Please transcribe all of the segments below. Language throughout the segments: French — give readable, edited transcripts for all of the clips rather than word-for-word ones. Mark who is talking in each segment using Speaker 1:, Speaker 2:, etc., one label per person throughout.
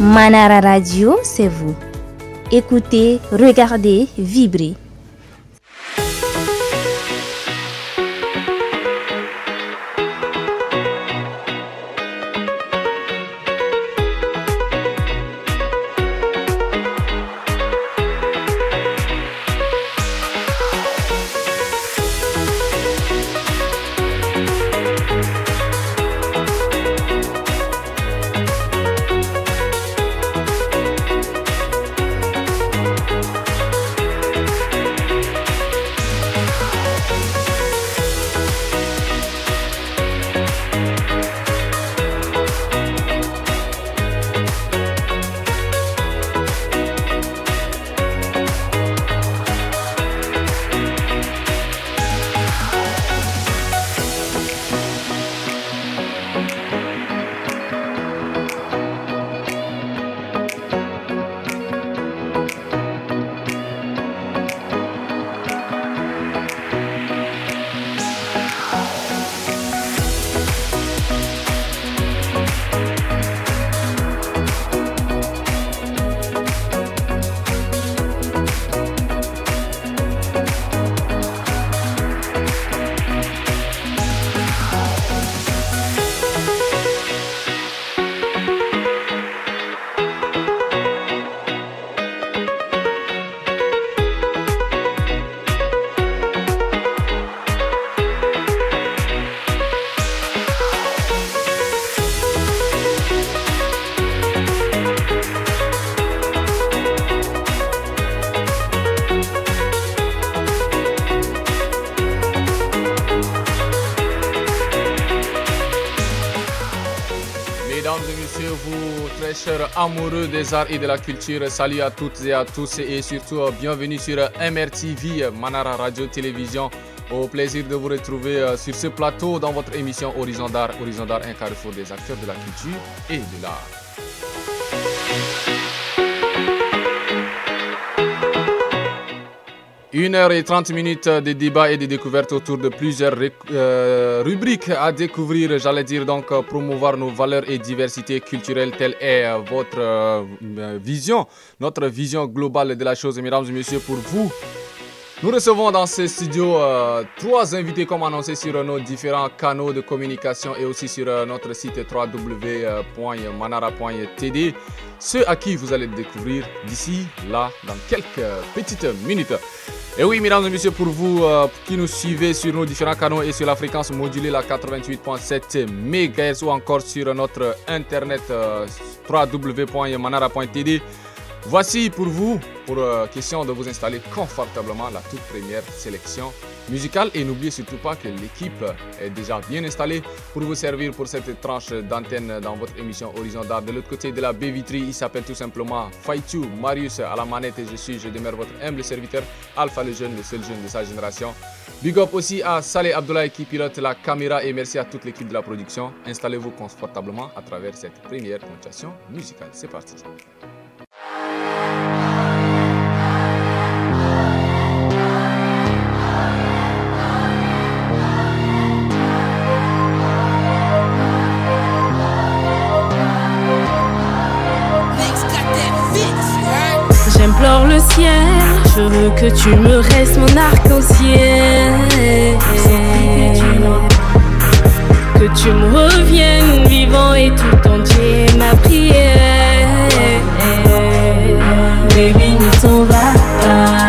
Speaker 1: Manara Radio, c'est vous. Écoutez, regardez, vibrez.
Speaker 2: Chers amoureux des arts et de la culture, salut à toutes et à tous et surtout bienvenue sur MRTV, Manara Radio Télévision. Au plaisir de vous retrouver sur ce plateau dans votre émission Horizon d'Art, un carrefour des acteurs de la culture et de l'art. Une heure et 30 minutes de débat et de découverte autour de plusieurs rubriques à découvrir, j'allais dire donc promouvoir nos valeurs et diversité culturelle, telle est votre vision, notre vision globale de la chose, mesdames et messieurs, pour vous. Nous recevons dans ce studio 3 invités comme annoncé sur nos différents canaux de communication et aussi sur notre site www.manara.td, ceux à qui vous allez découvrir d'ici là dans quelques petites minutes. Et oui, mesdames et messieurs, pour vous qui nous suivez sur nos différents canaux et sur la fréquence modulée, la 88.7 MHz ou encore sur notre internet www.manara.td, voici pour vous, pour question de vous installer confortablement, la toute première sélection musicale. Et n'oubliez surtout pas que l'équipe est déjà bien installée pour vous servir pour cette tranche d'antenne dans votre émission Horizon d'Art. De l'autre côté de la baie vitrine, il s'appelle tout simplement Faitu Marius à la manette et je demeure votre humble serviteur Alpha le jeune, le seul jeune de sa génération. Big up aussi à Saleh Abdoulaye qui pilote la caméra et merci à toute l'équipe de la production. Installez-vous confortablement à travers cette première notation musicale. C'est parti.
Speaker 3: J'implore le ciel, je veux que tu me restes mon arc-en-ciel. Que tu me reviennes vivant et tout entier, ma prière. Baby, ne t'en va pas.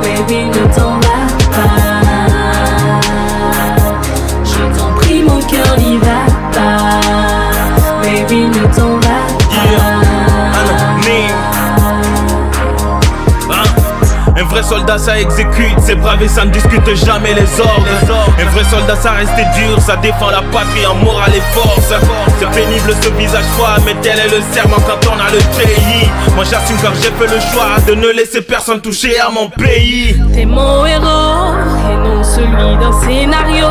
Speaker 3: Baby, ne t'en va pas. Je t'en prie, mon cœur n'y va pas. Baby, ne t'en va pas.
Speaker 4: Un vrai soldat ça exécute, c'est brave et ça ne discute jamais les ordres. Un vrai soldat ça reste dur, ça défend la patrie en morale et force. C'est pénible ce visage froid, mais tel est le serment quand on a le pays. Moi j'assume car j'ai fait le choix de ne laisser personne toucher à mon pays.
Speaker 3: T'es mon héros et non celui d'un scénario.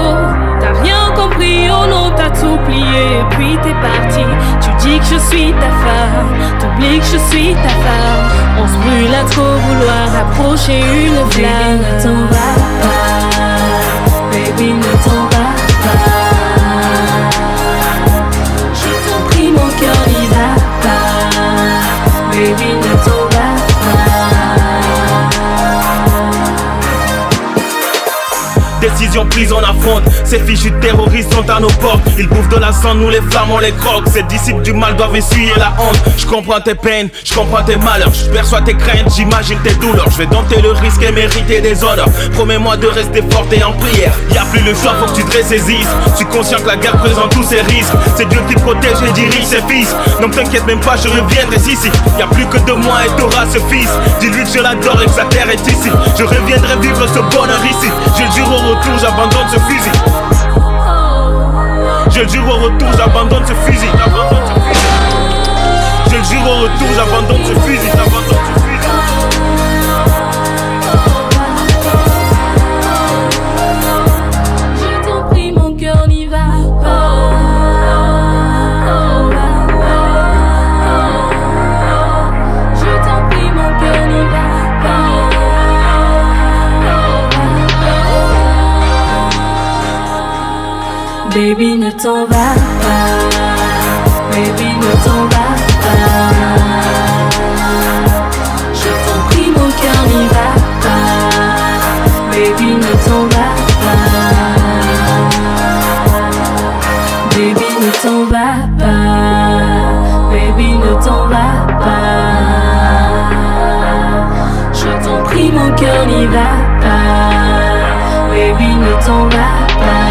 Speaker 3: T'as rien compris, oh non t'as tout plié puis t'es parti. Tu dis que je suis ta femme, t'oublies que je suis ta femme. On se brûle à trop vouloir approcher une flamme. Baby, ne t'en va pas. Baby, ne t'en va pas. Je t'en prie, mon cœur n'y va pas.
Speaker 4: vision prise, on affronte. Ces fichus terroristes sont à nos portes. Ils bouffent de la sang, nous les flammes, on les croque. Ces disciples du mal doivent essuyer la honte. Je comprends tes peines, je comprends tes malheurs. Je perçois tes craintes, j'imagine tes douleurs. Je vais dompter le risque et mériter des honneurs. Promets-moi de rester forte et en prière. Y'a plus le choix, faut que tu te ressaisisses. Je suis conscient que la guerre présente tous ses risques. C'est Dieu qui protège et dirige ses fils. Donc t'inquiète même pas, je reviendrai ici. Y'a plus que 2 mois et t'auras ce fils. Dis-lui que je l'adore et que sa terre est ici. Je reviendrai vivre ce bonheur ici. Je le jure au retour, j'abandonne ce fusil. Je le jure au retour, j'abandonne ce fusil. Je le jure au retour, j'abandonne ce fusil.
Speaker 3: Je t'en prie, mon cœur n'y va pas. Je t'en prie, mon cœur n'y va pas. Baby, ne t'en va pas. Baby, ne t'en va pas. Je t'en prie, mon cœur n'y va pas. Baby, ne t'en va pas. Baby, ne t'en va pas. Baby, ne t'en va pas. Je t'en prie, mon cœur n'y va pas. Baby, ne t'en va pas.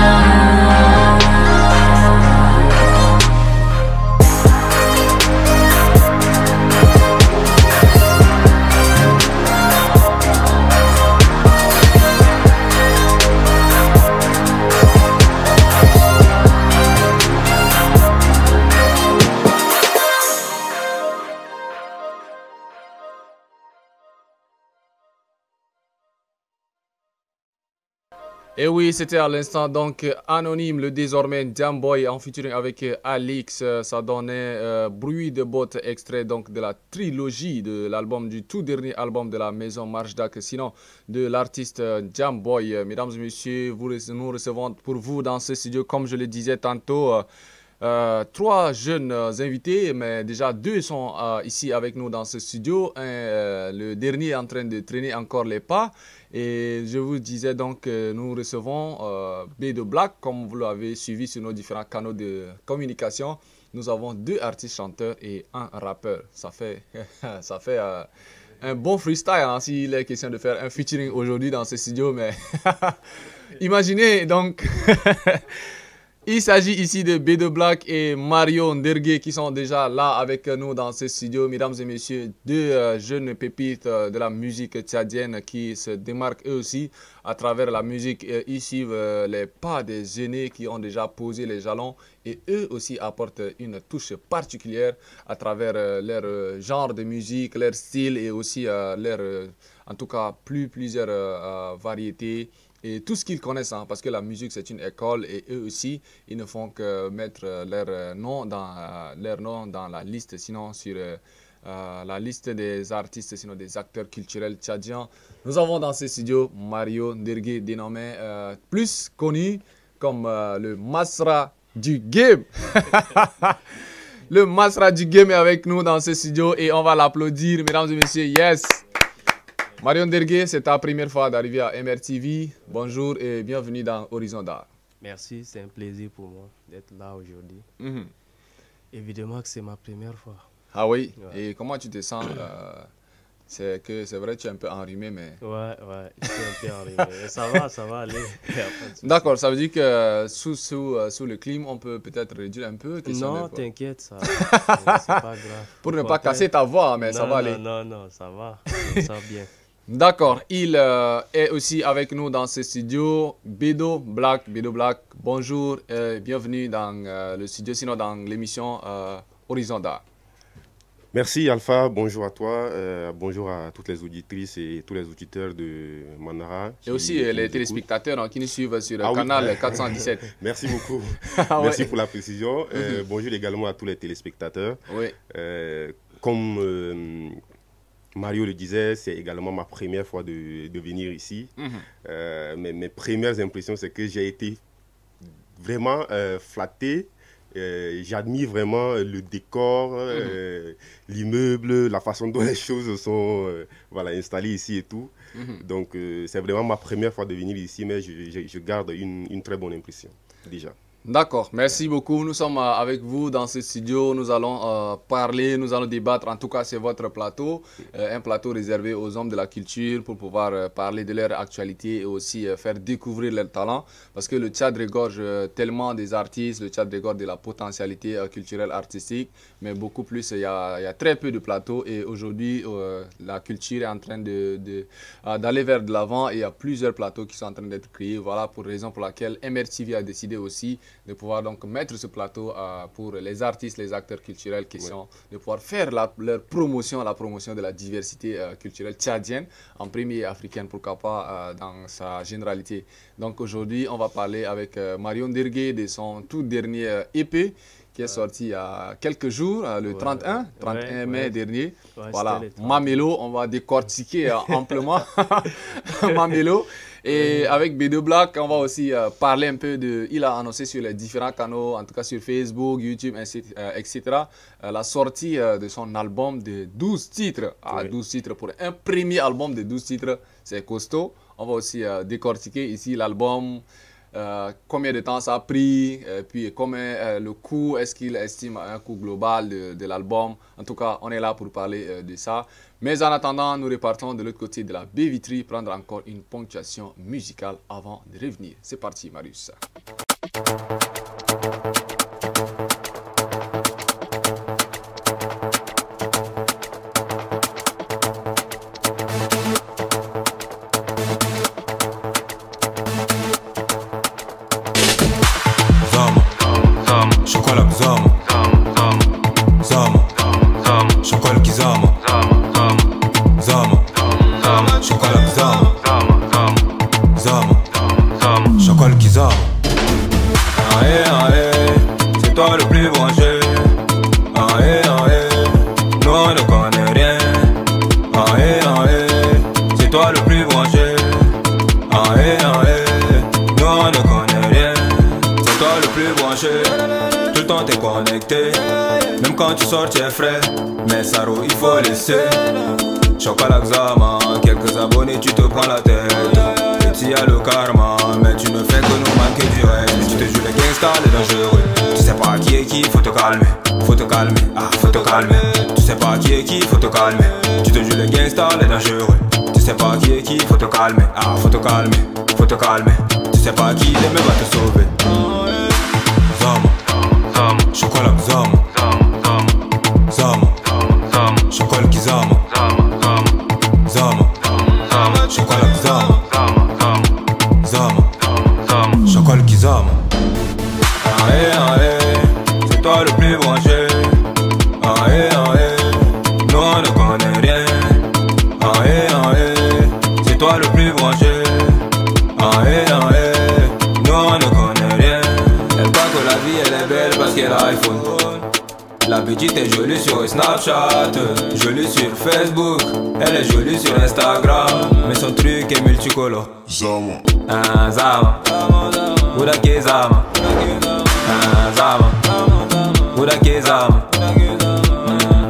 Speaker 2: Et oui, c'était à l'instant donc Anonyme, le désormais Jamboy en featuring avec Alix. Ça donnait Bruit de bottes, extrait donc de la trilogie de l'album, du tout dernier album de la maison Marjdak, sinon de l'artiste Jamboy. Mesdames et messieurs, nous recevons pour vous dans ce studio, comme je le disais tantôt, 3 jeunes invités, mais déjà 2 sont ici avec nous dans ce studio. Le dernier est en train de traîner encore les pas. Et je vous disais donc que nous recevons B2 Black, comme vous l'avez suivi sur nos différents canaux de communication. Nous avons 2 artistes chanteurs et 1 rappeur. Ça fait un bon freestyle hein, s'il est question de faire un featuring aujourd'hui dans ce studio. Mais imaginez donc... Il s'agit ici de B2 Black et Mario Ndergué qui sont déjà là avec nous dans ce studio. Mesdames et messieurs, 2 jeunes pépites de la musique tchadienne qui se démarquent eux aussi à travers la musique. Ils suivent les pas des aînés qui ont déjà posé les jalons et eux aussi apportent une touche particulière à travers leur genre de musique, leur style et aussi leur, en tout cas, plusieurs variétés. Et tout ce qu'ils connaissent, hein, parce que la musique c'est une école et eux aussi, ils ne font que mettre leur nom dans la liste, sinon sur la liste des artistes, sinon des acteurs culturels tchadiens. Nous avons dans ce studio Mario Ndergué, dénommé plus connu comme le Masra du game. Le Masra du game est avec nous dans ce studio et on va l'applaudir, mesdames et messieurs. Yes! Mario Ndergué, c'est ta première fois d'arriver à MRTV. Bonjour et bienvenue dans Horizon d'Art.
Speaker 5: Merci, c'est un plaisir pour moi d'être là aujourd'hui. Évidemment que c'est ma première fois.
Speaker 2: Ah oui?
Speaker 5: Ouais.
Speaker 2: Et comment tu te sens? C'est vrai, tu es un peu enrhumé, mais...
Speaker 5: Ouais, je suis un peu enrhumé. Ça va aller.
Speaker 2: D'accord, ça veut dire que sous le clim, on peut peut-être réduire un peu?
Speaker 5: Non, t'inquiète, c'est pas grave.
Speaker 2: Pour ne pas casser ta voix, mais ça va aller.
Speaker 5: Non, ça va. Je me sens bien.
Speaker 2: D'accord, il est aussi avec nous dans ce studio, B2 Black. B2 Black, bonjour et bienvenue dans le studio, sinon dans l'émission Horizon d'Art.
Speaker 6: Merci Alpha, bonjour à toi, bonjour à toutes les auditrices et tous les auditeurs de Manara.
Speaker 2: Et aussi les téléspectateurs hein, qui nous suivent sur le canal 417.
Speaker 6: Merci beaucoup, merci pour la précision. Bonjour également à tous les téléspectateurs.
Speaker 2: Oui.
Speaker 6: Comme Mario le disait, c'est également ma première fois de venir ici. Mes premières impressions, c'est que j'ai été vraiment flatté j'admire vraiment le décor, l'immeuble, la façon dont les choses sont voilà, installées ici et tout. Donc c'est vraiment ma première fois de venir ici, mais je garde une très bonne impression déjà.
Speaker 2: D'accord, merci beaucoup. Nous sommes avec vous dans ce studio. Nous allons parler, nous allons débattre. En tout cas, c'est votre plateau, un plateau réservé aux hommes de la culture pour pouvoir parler de leur actualité et aussi faire découvrir leurs talents. Parce que le Tchad regorge tellement des artistes, le Tchad regorge de la potentialité culturelle, artistique, mais beaucoup plus, il y a très peu de plateaux. Et aujourd'hui, la culture est en train d'aller vers de l'avant et il y a plusieurs plateaux qui sont en train d'être créés. Voilà pour raison pour laquelle MRTV a décidé aussi de pouvoir donc mettre ce plateau pour les artistes, les acteurs culturels, question de pouvoir faire leur promotion, la promotion de la diversité culturelle tchadienne, en premier et africaine, pourquoi pas dans sa généralité. Donc aujourd'hui, on va parler avec Marion Dergué de son tout dernier EP qui est sorti il y a quelques jours, le 31 mai dernier. Voilà, Mamelo, on va décortiquer amplement Mamelo. Et avec B2 Black, on va aussi parler un peu de... Il a annoncé sur les différents canaux, en tout cas sur Facebook, YouTube, etc. La sortie de son album de 12 titres. 12 titres pour un premier album de 12 titres, c'est costaud. On va aussi décortiquer ici l'album, combien de temps ça a pris, puis combien le coût, est-ce qu'il estime un coût global de l'album. En tout cas, on est là pour parler de ça. Mais en attendant, nous repartons de l'autre côté de la baie vitrine, prendre encore une ponctuation musicale avant de revenir. C'est parti, Marius.
Speaker 7: C'est toi le plus branché. Nous on ne connaît rien. C'est toi le plus branché. Nous on ne connaît rien. C'est toi le plus branché. Tout le temps t'es connecté. Même quand tu sors tu es frais. Mais Saro il faut laisser. Chocolat Xama, quelques abonnés tu te prends la tête. Tu as le karma, mais tu ne fais que nous manquer du reste. Tu te joues les gangsters, les dangereux. Tu sais pas qui est qui, faut te calmer. Faut te calmer, faut te calmer. Tu sais pas qui est qui, faut te calmer. Tu te joues les gangsters, les dangereux. Tu sais pas qui est qui, faut te calmer. Faut te calmer, faut te calmer. Tu sais pas qui, demain va te sauver. Zama, chocolat Zama, Zama, chocolat Kizama, Zama, chocolat Zama. Chocolat Kizama. C'est toi le plus branché. Nous on ne connaît rien. C'est toi le plus branché. Nous on ne connaît rien. Elle croit que la vie elle est belle parce qu'elle a iPhone. La petite est jolie sur Snapchat, jolie sur Facebook, elle est jolie sur Instagram, mais son truc est multicolore. Zama, Zama, Udake Zama, Zama, Udake Zama,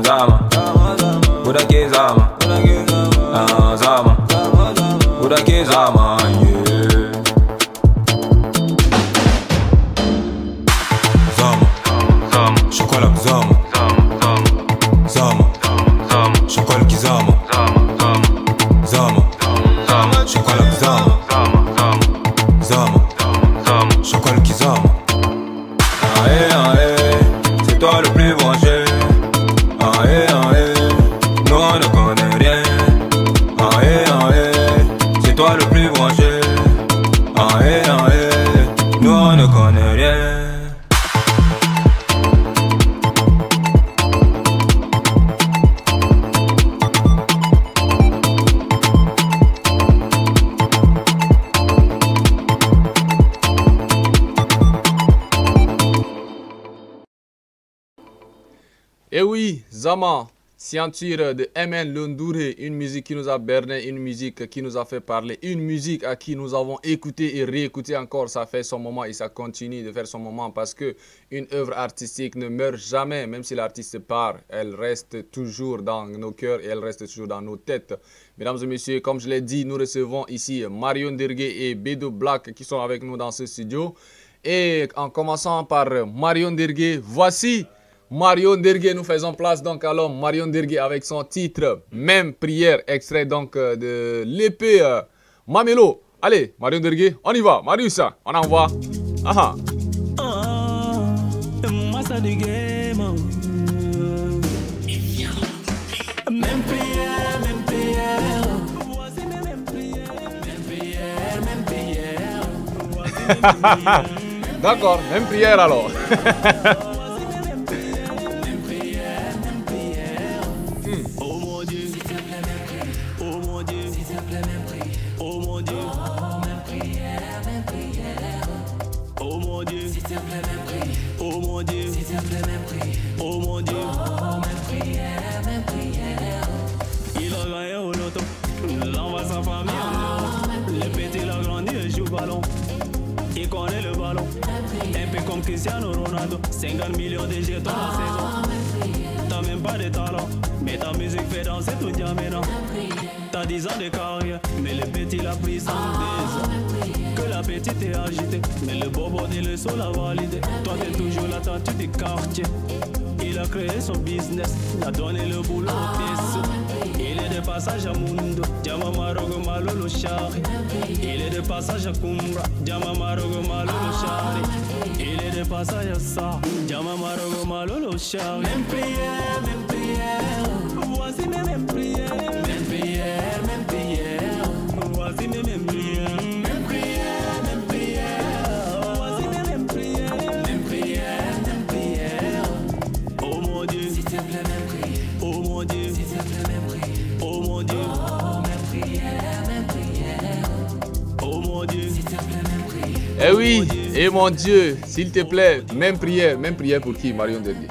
Speaker 7: Zama, Udake Zama, Zama, Udake Zama, Zama, chocolat Zama, Zama, chocolat Kizama, Zama, chocolat Zama, chocolat Kizama. C'est toi le plus branché. Nous on ne connaît rien. C'est toi le plus branché. Nous on ne connaît rien.
Speaker 2: Et oui, Zama, Scienture de MN Lundouré, une musique qui nous a berné, une musique qui nous a fait parler, une musique à qui nous avons écouté et réécouté encore. Ça fait son moment et ça continue de faire son moment parce que une œuvre artistique ne meurt jamais, même si l'artiste part, elle reste toujours dans nos cœurs et elle reste toujours dans nos têtes. Mesdames et messieurs, comme je l'ai dit, nous recevons ici Marion Dergué et Bedo Black qui sont avec nous dans ce studio. Et en commençant par Marion Dergué, voici Marion Dergué. Nous faisons place donc à l'homme Marion Dergué avec son titre Même Prière, extrait donc de l'épée Mamelo. Allez, Marion Dergué, on y va. Marius, on envoie. Aha.
Speaker 8: Même prière, même prière. Voici même prière, même prière, même prière.
Speaker 2: D'accord, même prière alors.
Speaker 8: Oh mon Dieu, s'il te plaît, même prière. Oh mon Dieu, s'il te plaît, même prière. Oh mon Dieu, même prière, même prière. Oh mon Dieu, s'il te plaît, même prière. Oh mon Dieu, s'il te plaît, même prière. Oh mon Dieu, même prière, même prière. Il a gagné au loto, l'envoie sa famille en Europe. Le petit l'a grandi et joue ballon. Il connaît le ballon, un peu comme Cristiano Ronaldo. 50 millions de jetons en saison. T'as même pas de talent, mais ta musique fait danser tout N'Djamena. T'as 10 ans de carrière, mais le petit l'a pris sans 2 ans. Que la petite est agitée, mais le bobo de le sol a validé. Toi t'es toujours l'attendu du quartier. Il a créé son business, il a donné le boulot au Tessou. Il est de passage à Mundo, Djamama Rogo Malolo Chari. Il est de passage à Kumbra, Djamama Rogo Malolo Chari. Il est de passage à ça, Djamama Rogo Malolo Chari. Même prière, même prière. Voici mes mêmes prières. Même prière, même prière. Voici mes mêmes prières. Même prière, même prière. Voici mes mêmes prières. Même prière, même prière. Oh mon Dieu, s'il te plaît, même prière. Oh mon Dieu, s'il te plaît, même prière. Oh mon Dieu, même prière, même prière. Oh mon Dieu, s'il te plaît, même prière.
Speaker 2: Eh oui, et mon Dieu, s'il te plaît, même prière pour qui, Marion Dergué?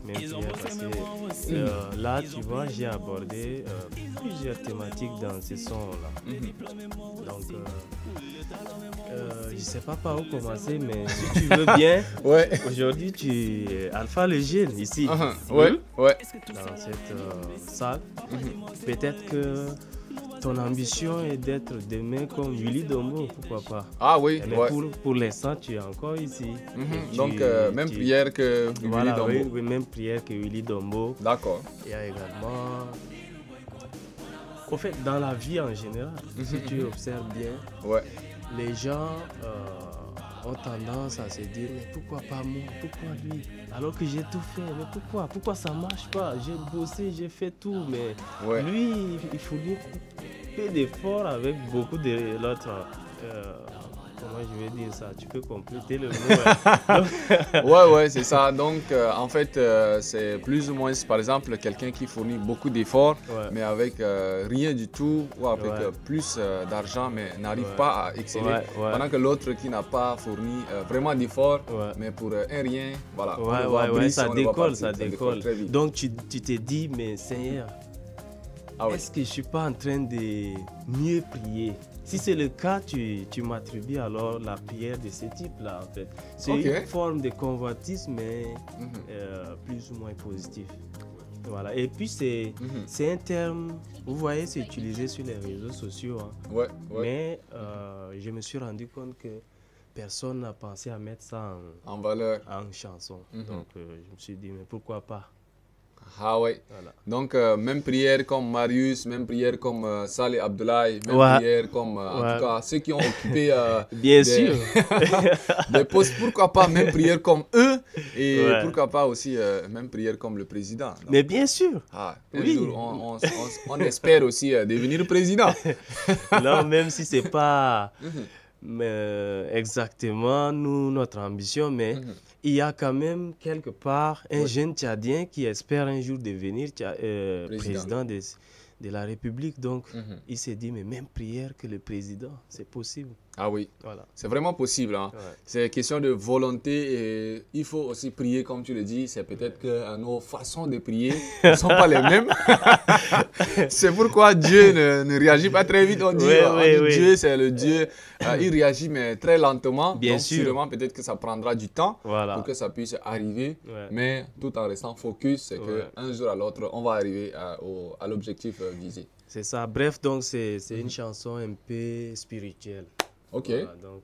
Speaker 5: Même prière, parce que là, tu vois, j'ai abordé plusieurs thématiques dans ce son-là. Donc, je ne sais pas par où commencer, mais si tu veux bien,
Speaker 2: Ouais.
Speaker 5: aujourd'hui, tu es Alpha le jeune ici.
Speaker 2: Ouais, ouais.
Speaker 5: Dans cette salle. Peut-être que ton ambition est d'être demain comme Willy Dombo, pourquoi pas.
Speaker 2: Ah oui,
Speaker 5: Mais
Speaker 2: ouais.
Speaker 5: pour l'instant, tu es encore ici. Et
Speaker 2: Donc, même
Speaker 5: tu-
Speaker 2: prière que
Speaker 5: Voilà,
Speaker 2: Willy
Speaker 5: oui,
Speaker 2: Dombo.
Speaker 5: oui, même prière que Willy Dombo.
Speaker 2: D'accord.
Speaker 5: Il y a également... Au fait, dans la vie en général, si tu observes bien,
Speaker 2: Ouais.
Speaker 5: les gens ont tendance à se dire mais pourquoi pas moi, pourquoi lui, alors que j'ai tout fait, mais pourquoi ça marche pas, j'ai bossé, j'ai fait tout, mais
Speaker 2: Ouais.
Speaker 5: lui il fournit peu d'efforts avec beaucoup de l'autre. Comment je vais dire ça, tu peux compléter le mot.
Speaker 2: Ouais, c'est ça. Donc, en fait, c'est plus ou moins, par exemple, quelqu'un qui fournit beaucoup d'efforts,
Speaker 5: Ouais.
Speaker 2: mais avec rien du tout, ou avec
Speaker 5: Ouais.
Speaker 2: Plus d'argent, mais n'arrive
Speaker 5: Ouais.
Speaker 2: pas à exceller.
Speaker 5: Ouais, ouais.
Speaker 2: Pendant que l'autre qui n'a pas fourni vraiment d'efforts,
Speaker 5: Ouais.
Speaker 2: mais pour un rien, voilà. on le
Speaker 5: Ouais,
Speaker 2: voit
Speaker 5: ouais,
Speaker 2: briser,
Speaker 5: ça
Speaker 2: on le voit
Speaker 5: décolle,
Speaker 2: partir,
Speaker 5: ça décolle.
Speaker 2: très vite.
Speaker 5: Donc tu t'es dit, mais Seigneur,
Speaker 2: Ah ouais.
Speaker 5: est-ce que je suis pas en train de mieux prier? Si c'est le cas, tu m'attribues alors la prière de ce type-là, en fait. C'est
Speaker 2: Ok.
Speaker 5: une forme de convoitisme, mais
Speaker 2: Mhm.
Speaker 5: plus ou moins positif. Voilà. Et puis, c'est
Speaker 2: Mhm.
Speaker 5: c'est un terme, vous voyez, c'est utilisé sur les réseaux sociaux. Hein.
Speaker 2: Ouais, ouais.
Speaker 5: Mais je me suis rendu compte que personne n'a pensé à mettre ça
Speaker 2: En valeur.
Speaker 5: en chanson.
Speaker 2: Mhm.
Speaker 5: Donc, je me suis dit, mais pourquoi pas?
Speaker 2: Ah ouais.
Speaker 5: Voilà.
Speaker 2: Donc, même prière comme Marius, même prière comme Saleh Abdoulaye, même
Speaker 5: Ouais.
Speaker 2: prière comme, en
Speaker 5: Ouais.
Speaker 2: tout cas, ceux qui ont occupé
Speaker 5: Bien
Speaker 2: des-
Speaker 5: sûr.
Speaker 2: des postes, pourquoi pas même prière comme eux, et
Speaker 5: Ouais.
Speaker 2: pourquoi pas aussi même prière comme le président. Donc,
Speaker 5: Mais bien sûr.
Speaker 2: ah, un
Speaker 5: oui.
Speaker 2: jour, on espère aussi devenir président.
Speaker 5: Non, même si c'est pas exactement notre ambition, mais il y a quand même quelque part un jeune Tchadien qui espère un jour devenir président de la République. Donc, il s'est dit, mais même prière que le président, c'est possible.
Speaker 2: Ah oui,
Speaker 5: Voilà.
Speaker 2: c'est vraiment possible. Hein.
Speaker 5: Ouais.
Speaker 2: C'est question de volonté et il faut aussi prier, comme tu le dis. C'est peut-être que nos façons de prier ne sont pas les mêmes. C'est pourquoi Dieu ne réagit pas très vite. On dit, Dieu, c'est le Dieu. Il réagit, mais très lentement.
Speaker 5: Bien
Speaker 2: Donc,
Speaker 5: sûr.
Speaker 2: sûrement, peut-être que ça prendra du temps
Speaker 5: Voilà.
Speaker 2: pour que ça puisse arriver.
Speaker 5: Ouais.
Speaker 2: Mais tout en restant focus, c'est
Speaker 5: Ouais.
Speaker 2: qu'un jour à l'autre, on va arriver à l'objectif visé.
Speaker 5: C'est ça. Bref, donc c'est une chanson un peu spirituelle.
Speaker 2: Ok.
Speaker 5: Voilà, donc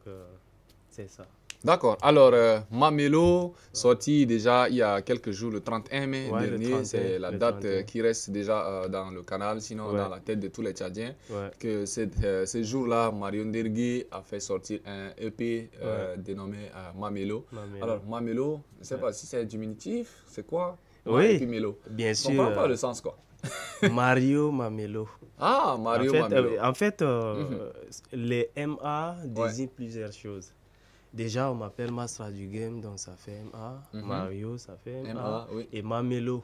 Speaker 5: c'est ça.
Speaker 2: D'accord. Alors, Mamelo, sorti déjà il y a quelques jours, le 31 mai
Speaker 5: Ouais, le
Speaker 2: dernier,
Speaker 5: 31,
Speaker 2: c'est la
Speaker 5: le
Speaker 2: date
Speaker 5: 31.
Speaker 2: qui reste déjà dans le canal, sinon
Speaker 5: Ouais.
Speaker 2: dans la tête de tous les Tchadiens.
Speaker 5: Ouais.
Speaker 2: Que ce jour-là, Mario Ndergué a fait sortir un EP dénommé Mamelo.
Speaker 5: Mamelo.
Speaker 2: Alors, Mamelo, je ne sais pas si c'est diminutif, c'est quoi?
Speaker 5: Oui,
Speaker 2: Et puis Melo.
Speaker 5: bien
Speaker 2: Je comprends
Speaker 5: sûr.
Speaker 2: pas le sens, quoi.
Speaker 5: Mario Mamelo.
Speaker 2: Ah, Mario
Speaker 5: En fait,
Speaker 2: Mamelo.
Speaker 5: les MA désignent plusieurs choses. Déjà, on m'appelle Masra du Game, donc ça fait MA. Mario, ça fait MA.
Speaker 2: MA, oui.
Speaker 5: Et Mamelo,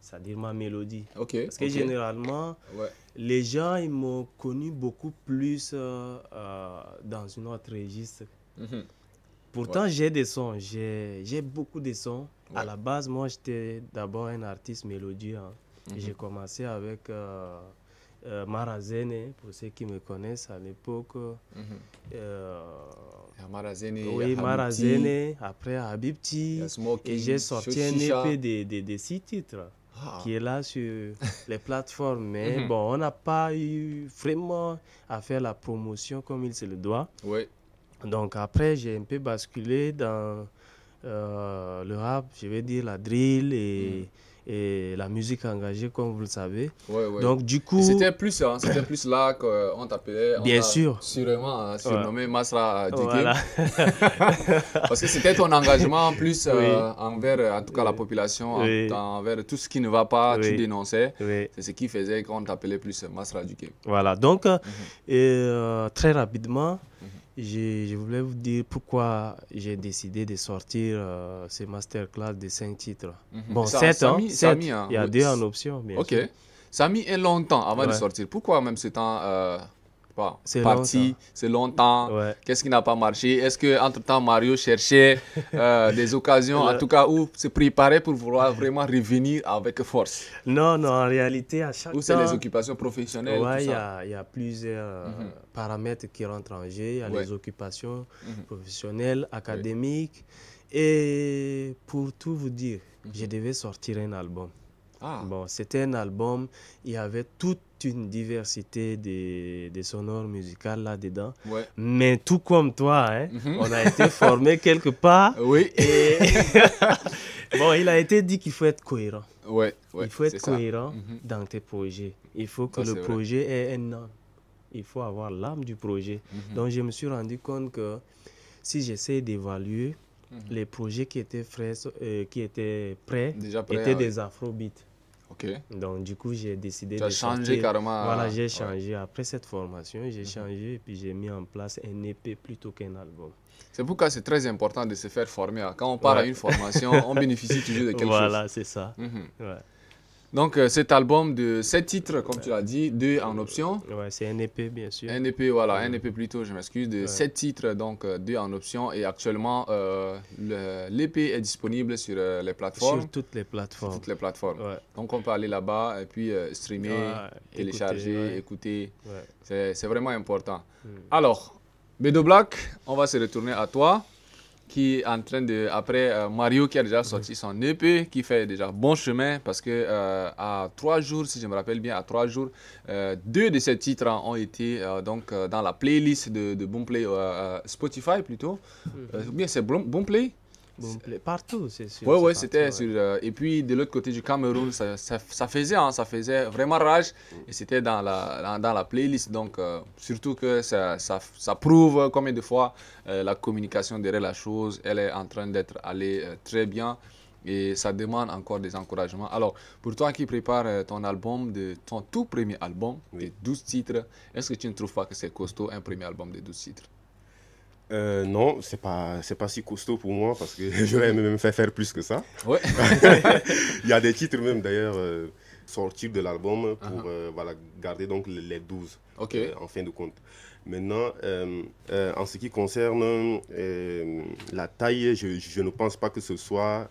Speaker 5: c'est-à-dire ma mélodie.
Speaker 2: Ok.
Speaker 5: Parce que
Speaker 2: ok.
Speaker 5: généralement,
Speaker 2: Ouais.
Speaker 5: les gens, ils m'ont connu beaucoup plus dans une autre registre.
Speaker 2: Mhm.
Speaker 5: Pourtant, j'ai des sons, j'ai beaucoup de sons.
Speaker 2: Ouais.
Speaker 5: À la base, moi, j'étais d'abord un artiste mélodieux. Hein. J'ai commencé avec Marazene, pour ceux qui me connaissent à l'époque.
Speaker 2: Il y a Marazene, il y a
Speaker 5: Oui,
Speaker 2: Habibti,
Speaker 5: Marazene, après Habibti.
Speaker 2: il y a Smoking,
Speaker 5: Et j'ai sorti un
Speaker 2: Shisha.
Speaker 5: EP de 6 titres
Speaker 2: Ah.
Speaker 5: qui est là sur les plateformes. Mais bon, on n'a pas eu vraiment à faire la promotion comme il se le doit.
Speaker 2: Oui.
Speaker 5: Donc après, j'ai un peu basculé dans le rap, je vais dire la drill et la musique engagée, comme vous le savez.
Speaker 2: Ouais, ouais.
Speaker 5: Donc du coup,
Speaker 2: C'était plus là qu'on t'appelait.
Speaker 5: Bien
Speaker 2: on t'a
Speaker 5: sûr.
Speaker 2: Sûrement surnommé Masra du
Speaker 5: voilà.
Speaker 2: Game. Parce que c'était ton engagement en plus
Speaker 5: Oui.
Speaker 2: envers, en tout cas, la population,
Speaker 5: Oui.
Speaker 2: envers tout ce qui ne va pas, tu
Speaker 5: Oui.
Speaker 2: dénonçais.
Speaker 5: Oui.
Speaker 2: C'est ce qui faisait qu'on t'appelait plus Masra du Game.
Speaker 5: Voilà, donc très rapidement, je voulais vous dire pourquoi j'ai décidé de sortir ces masterclass de 5 titres. Bon,
Speaker 2: Ça-
Speaker 5: 7,
Speaker 2: ça a
Speaker 5: hein,
Speaker 2: mis- ça a
Speaker 5: 7.
Speaker 2: mis un-
Speaker 5: Il y a
Speaker 2: oui.
Speaker 5: 2 en option, bien
Speaker 2: Ok.
Speaker 5: sûr.
Speaker 2: Ça a mis un longtemps avant de
Speaker 5: Ouais.
Speaker 2: sortir. Pourquoi même ce temps
Speaker 5: C'est
Speaker 2: parti,
Speaker 5: longtemps.
Speaker 2: c'est longtemps.
Speaker 5: Ouais.
Speaker 2: Qu'est-ce qui n'a pas marché? Est-ce qu'entre-temps, Mario cherchait des occasions, en tout cas, où se préparait pour vouloir vraiment revenir avec force?
Speaker 5: Non, non, en réalité, à chaque
Speaker 2: Ou c'est
Speaker 5: temps,
Speaker 2: les occupations professionnelles?
Speaker 5: ouais,
Speaker 2: tout
Speaker 5: il y
Speaker 2: ça?
Speaker 5: a plusieurs paramètres qui rentrent en jeu. Il y a
Speaker 2: Ouais.
Speaker 5: les occupations professionnelles, académiques. Et pour tout vous dire, je devais sortir un album.
Speaker 2: Ah,
Speaker 5: Bon, c'était un album, il y avait toute une diversité de sonores musicales là-dedans.
Speaker 2: ouais.
Speaker 5: Mais tout comme toi, hein, on a été formé quelque part.
Speaker 2: Oui.
Speaker 5: Et bon, il a été dit qu'il faut être cohérent.
Speaker 2: Ouais, ouais,
Speaker 5: Il faut être
Speaker 2: c'est ça.
Speaker 5: cohérent dans tes projets. Il faut que
Speaker 2: Ça,
Speaker 5: le
Speaker 2: c'est vrai.
Speaker 5: projet ait un âme. Il faut avoir l'âme du projet. Donc, je me suis rendu compte que si j'essaie d'évaluer les projets qui étaient prêts,
Speaker 2: Déjà prêts,
Speaker 5: étaient
Speaker 2: ouais.
Speaker 5: des afrobeats.
Speaker 2: Ok.
Speaker 5: Donc, du coup, j'ai décidé
Speaker 2: Tu as
Speaker 5: de
Speaker 2: changé
Speaker 5: sortir.
Speaker 2: carrément.
Speaker 5: Voilà, j'ai
Speaker 2: ouais.
Speaker 5: changé. Après cette formation, j'ai changé et puis j'ai mis en place un EP plutôt qu'un album.
Speaker 2: C'est pourquoi c'est très important de se faire former. Quand on part à
Speaker 5: Ouais.
Speaker 2: une formation, on bénéficie toujours de quelque
Speaker 5: Voilà,
Speaker 2: chose.
Speaker 5: c'est ça.
Speaker 2: Mhm.
Speaker 5: Ouais.
Speaker 2: Donc, cet album de 7 titres, comme tu l'as dit, 2 en option.
Speaker 5: Ouais, c'est un EP, bien sûr.
Speaker 2: Un EP, voilà, un EP plutôt, je m'excuse, de 7 titres, donc 2 en option. Et actuellement, l'EP est disponible sur les plateformes.
Speaker 5: Sur toutes les plateformes.
Speaker 2: Toutes les plateformes.
Speaker 5: Ouais.
Speaker 2: Donc, on peut aller là-bas et puis streamer,
Speaker 5: Ouais,
Speaker 2: télécharger,
Speaker 5: écouter,
Speaker 2: écouter.
Speaker 5: Ouais.
Speaker 2: C'est vraiment important. Alors, Bedo Black, on va se retourner à toi, qui est en train de, après Mario qui a déjà sorti son EP, qui fait déjà bon chemin, parce que à 3 jours, si je me rappelle bien, à 3 jours, 2 de ces titres ont été donc dans la playlist de Boomplay, Spotify plutôt. Ou bien c'est Boomplay?
Speaker 5: Partout, c'est sûr.
Speaker 2: Ouais,
Speaker 5: c'est
Speaker 2: c'était
Speaker 5: partout,
Speaker 2: sur. Et puis de l'autre côté du Cameroun, ça faisait vraiment rage. Et c'était dans la playlist. Donc, surtout que ça prouve combien de fois la communication derrière la chose, elle est en train d'être allée très bien. Et ça demande encore des encouragements. Alors, pour toi qui prépares ton album, ton tout premier album, de 12 titres, est-ce que tu ne trouves pas que c'est costaud, un premier album de 12 titres?
Speaker 6: Non, c'est pas si costaud pour moi parce que j'aurais même fait faire plus que ça.
Speaker 2: Ouais.
Speaker 6: Il y a des titres même d'ailleurs sortir de l'album pour voilà, garder donc les 12
Speaker 2: Ok.
Speaker 6: en fin de compte. Maintenant, en ce qui concerne la taille, je ne pense pas que ce soit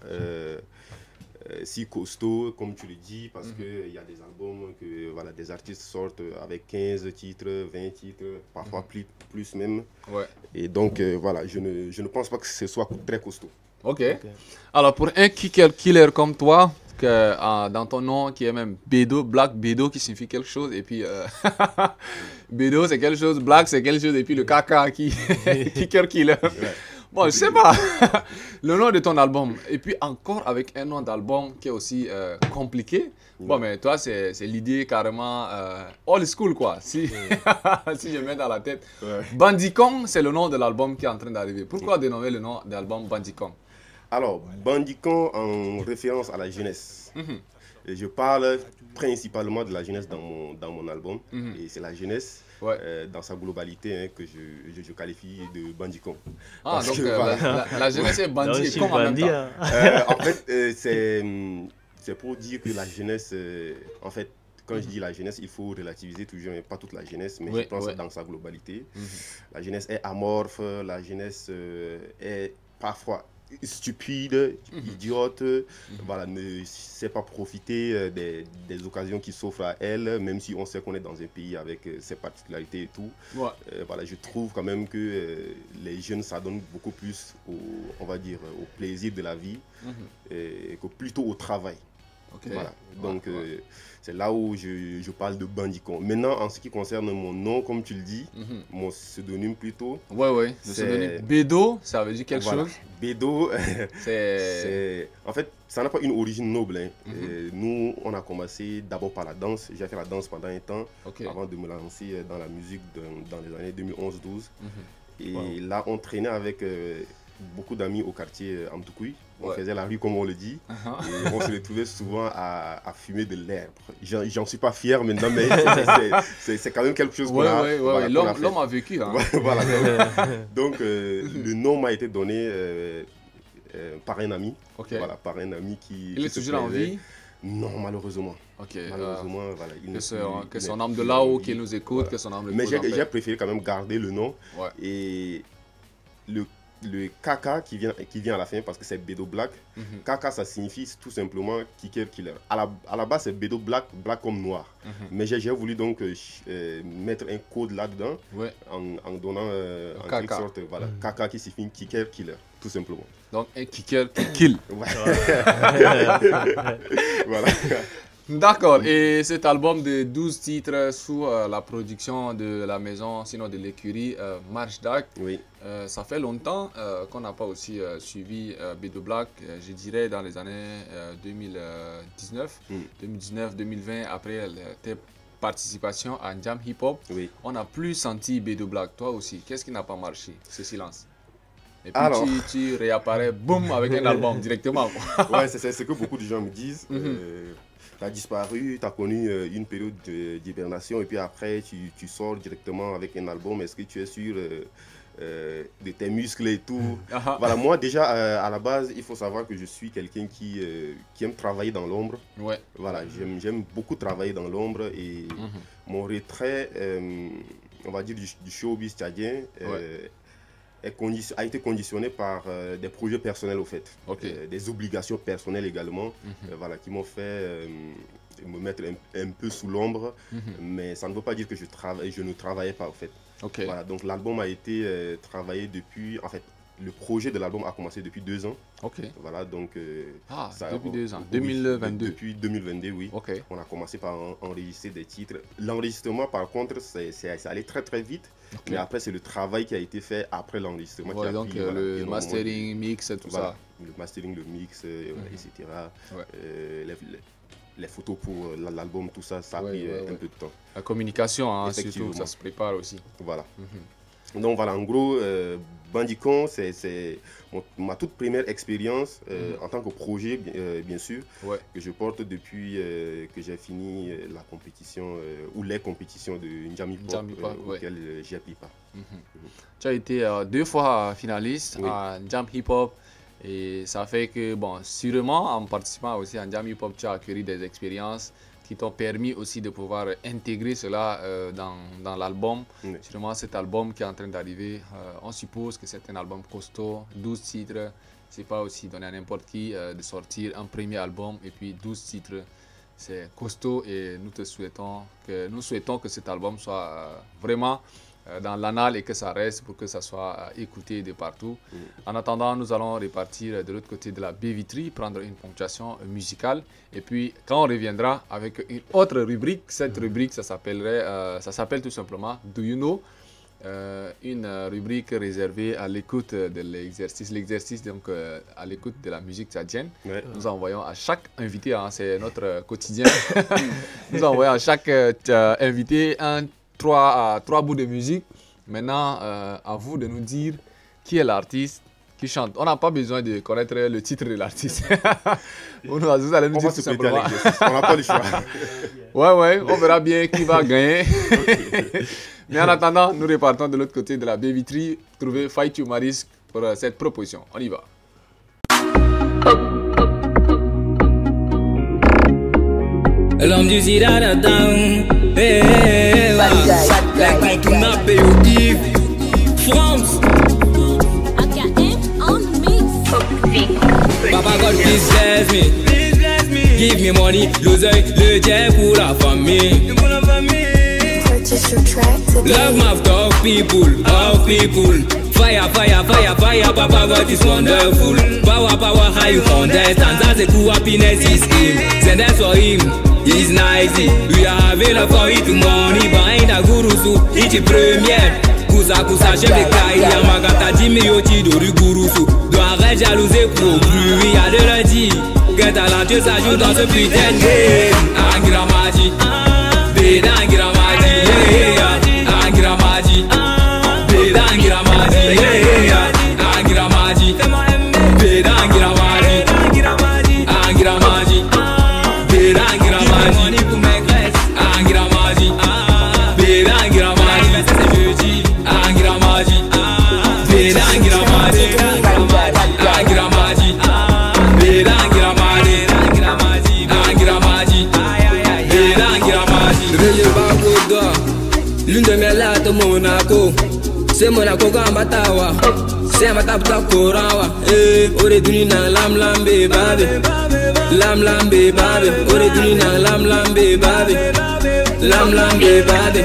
Speaker 6: si costaud, comme tu le dis, parce qu'il y a des albums que voilà, des artistes sortent avec 15 titres, 20 titres, parfois plus même.
Speaker 2: Ouais.
Speaker 6: Et donc, voilà, je ne pense pas que ce soit très costaud.
Speaker 2: Ok. Alors, pour un killer comme toi, dans ton nom qui est même Bedo, Black Bedo qui signifie quelque chose, et puis Bedo c'est quelque chose, Black c'est quelque chose, et puis le Kaka qui kicker killer. Ouais. Bon, je sais pas le nom de ton album, et puis encore avec un nom d'album qui est aussi compliqué. Bon, mais toi, c'est l'idée carrément old school, quoi, si, si je mets dans la tête. Ouais. Bandicon, c'est le nom de l'album qui est en train d'arriver. Pourquoi dénommer le nom de l'album Bandicon?
Speaker 6: Alors, Bandicon en référence à la jeunesse. Et je parle principalement de la jeunesse dans mon album. Et c'est la jeunesse dans sa globalité hein, que je qualifie de Bandicon.
Speaker 2: Ah, donc voilà. la jeunesse est bandit comme en même temps.
Speaker 6: En fait, c'est pour dire que la jeunesse, en fait, quand je dis la jeunesse, il faut relativiser toujours, mais pas toute la jeunesse, mais je pense dans sa globalité. La jeunesse est amorphe, la jeunesse est parfois stupide, idiote, voilà, ne sait pas profiter des occasions qui s'offrent à elle, même si on sait qu'on est dans un pays avec ses particularités et tout. Voilà, je trouve quand même que les jeunes s'adonnent beaucoup plus on va dire, au plaisir de la vie que plutôt au travail. Voilà, donc c'est là où je parle de Bandicon. Maintenant, en ce qui concerne mon nom, comme tu le dis, mon pseudonyme plutôt.
Speaker 2: Le pseudonyme Bedo, ça veut dire quelque chose.
Speaker 6: Bedo, en fait, ça n'a pas une origine noble. Hein. Nous, on a commencé d'abord par la danse. J'ai fait la danse pendant un temps avant de me lancer dans la musique dans les années 2011-12. Et là, on traînait avec beaucoup d'amis au quartier Amtoukoui. On faisait la rue comme on le dit. Et on se retrouvait souvent à fumer de l'herbe. J'en suis pas fier maintenant, mais c'est quand même quelque chose qu'on a.
Speaker 2: L'homme a vécu. Hein.
Speaker 6: Voilà. Donc, le nom m'a été donné par un ami. Voilà, par un ami qui.
Speaker 2: Il est toujours en vie?
Speaker 6: Non, malheureusement. Malheureusement, voilà.
Speaker 2: Que son âme de là-haut qui nous écoute, que son âme
Speaker 6: mais j'ai préféré quand même garder le nom. Et le Kaka qui vient à la fin parce que c'est Bedo Black. Kaka, ça signifie tout simplement kicker killer. À la base, c'est Bedo Black, black comme noir. Mais j'ai voulu donc mettre un code là-dedans en donnant en quelque sorte Kaka qui signifie kicker killer, tout simplement.
Speaker 2: Donc un kicker qui kill.
Speaker 6: Voilà.
Speaker 2: D'accord, et cet album de 12 titres sous la production de la maison, sinon de l'écurie Marche Dark, ça fait longtemps qu'on n'a pas aussi suivi Bedo Black, je dirais dans les années 2019, 2019-2020, après tes participations à Jam Hip Hop, on n'a plus senti Bedo Black. Toi aussi, qu'est-ce qui n'a pas marché, ce silence? Et puis alors, tu réapparais, boum, avec un album directement.
Speaker 6: Ouais, c'est ce que beaucoup de gens me disent. Tu as disparu, tu as connu une période d'hibernation et puis après tu sors directement avec un album. Est-ce que tu es sûr de tes muscles et tout? Voilà, moi déjà à la base, il faut savoir que je suis quelqu'un qui aime travailler dans l'ombre. Voilà, j'aime beaucoup travailler dans l'ombre et mon retrait, on va dire, du showbiz tchadien a été conditionné par des projets personnels au fait, des obligations personnelles également, voilà, qui m'ont fait me mettre un peu sous l'ombre, mais ça ne veut pas dire que je ne travaillais pas au fait. Voilà, donc l'album a été travaillé depuis, en fait, le projet de l'album a commencé depuis 2 ans. Voilà, donc
Speaker 2: ça, depuis 2 ans, 2022.
Speaker 6: Depuis 2022, oui. On a commencé par enregistrer des titres. L'enregistrement, par contre, c'est allé très très vite. Mais après, c'est le travail qui a été fait après l'enregistrement.
Speaker 2: Donc le mastering, mix et tout ça.
Speaker 6: Le mastering, le mix, etc. Les photos pour l'album, tout ça, ça a pris un peu de temps.
Speaker 2: La communication, hein, surtout, ça se prépare aussi.
Speaker 6: Voilà. Donc voilà, en gros, Bandicon, c'est ma toute première expérience en tant que projet, bien sûr, que je porte depuis que j'ai fini la compétition ou les compétitions de Jam Hip Hop auxquelles j'ai pris part.
Speaker 2: Tu as été 2 fois finaliste à Jam Hip Hop et ça fait que, bon, sûrement en participant aussi à Jam Hip Hop, tu as acquis des expériences qui t'ont permis aussi de pouvoir intégrer cela dans l'album. Justement, cet album qui est en train d'arriver, on suppose que c'est un album costaud, 12 titres. C'est pas aussi donné à n'importe qui de sortir un premier album et puis 12 titres. C'est costaud et nous souhaitons que cet album soit vraiment dans l'annale et que ça reste pour que ça soit écouté de partout. En attendant, nous allons repartir de l'autre côté de la baie vitrine, prendre une ponctuation musicale et puis quand on reviendra avec une autre rubrique, cette rubrique ça s'appelle tout simplement Do You Know? Une rubrique réservée à l'écoute de l'exercice donc à l'écoute de la musique tchadienne. Nous envoyons à chaque invité, hein, c'est notre quotidien, nous envoyons à chaque invité trois bouts de musique. Maintenant, à vous de nous dire qui est l'artiste qui chante. On n'a pas besoin de connaître le titre de l'artiste. Vous allez nous dire tout simplement.
Speaker 6: On n'a pas le choix.
Speaker 2: Ouais, on verra bien qui va gagner. Mais en attendant, nous repartons de l'autre côté de la baie vitrine, trouver Fight You Maris pour cette proposition. On y va.
Speaker 8: L'homme du Zidane down, l'incontournable P.O.D. France. Papa God please bless me, give me money, l'oseille, le jet pour la famille. Love my dog people, of people. Fire, fire, fire, fire, Papa God is wonderful. Power, power, how you understand? That's a cool happiness is him. Send that for him, he's nice. We are having a for it money behind a guru su, each première. Kusa, chef de carrière, Magata, Jimmy Yoti, Dori Guru su. Doit arrêter jalouser pour bruit, y'a de lundi. Que talentueux s'ajoute dans ce putain de game. Angira Maji, Beda Angira Maji, Angira Maji, Beda Angira Maji, Angira Maji, Beda Angira Maji, Angira Maji, Beda Angira Maji, Angira Maji, Beda Angira Maji, Angira Maji, Beda Angira Maji, Angira Maji, Beda Angira Maji, Angira Maji, Beda Angira Maji. Veuillez Bagoda, l'une de mes lattes Monaco. C'est Monaco Gambatawa, c'est ma tapta Korawa. Ore dunina lam lambe babe, lam lambe babe. Ore dunina lam lambe babe, lam lambe babe.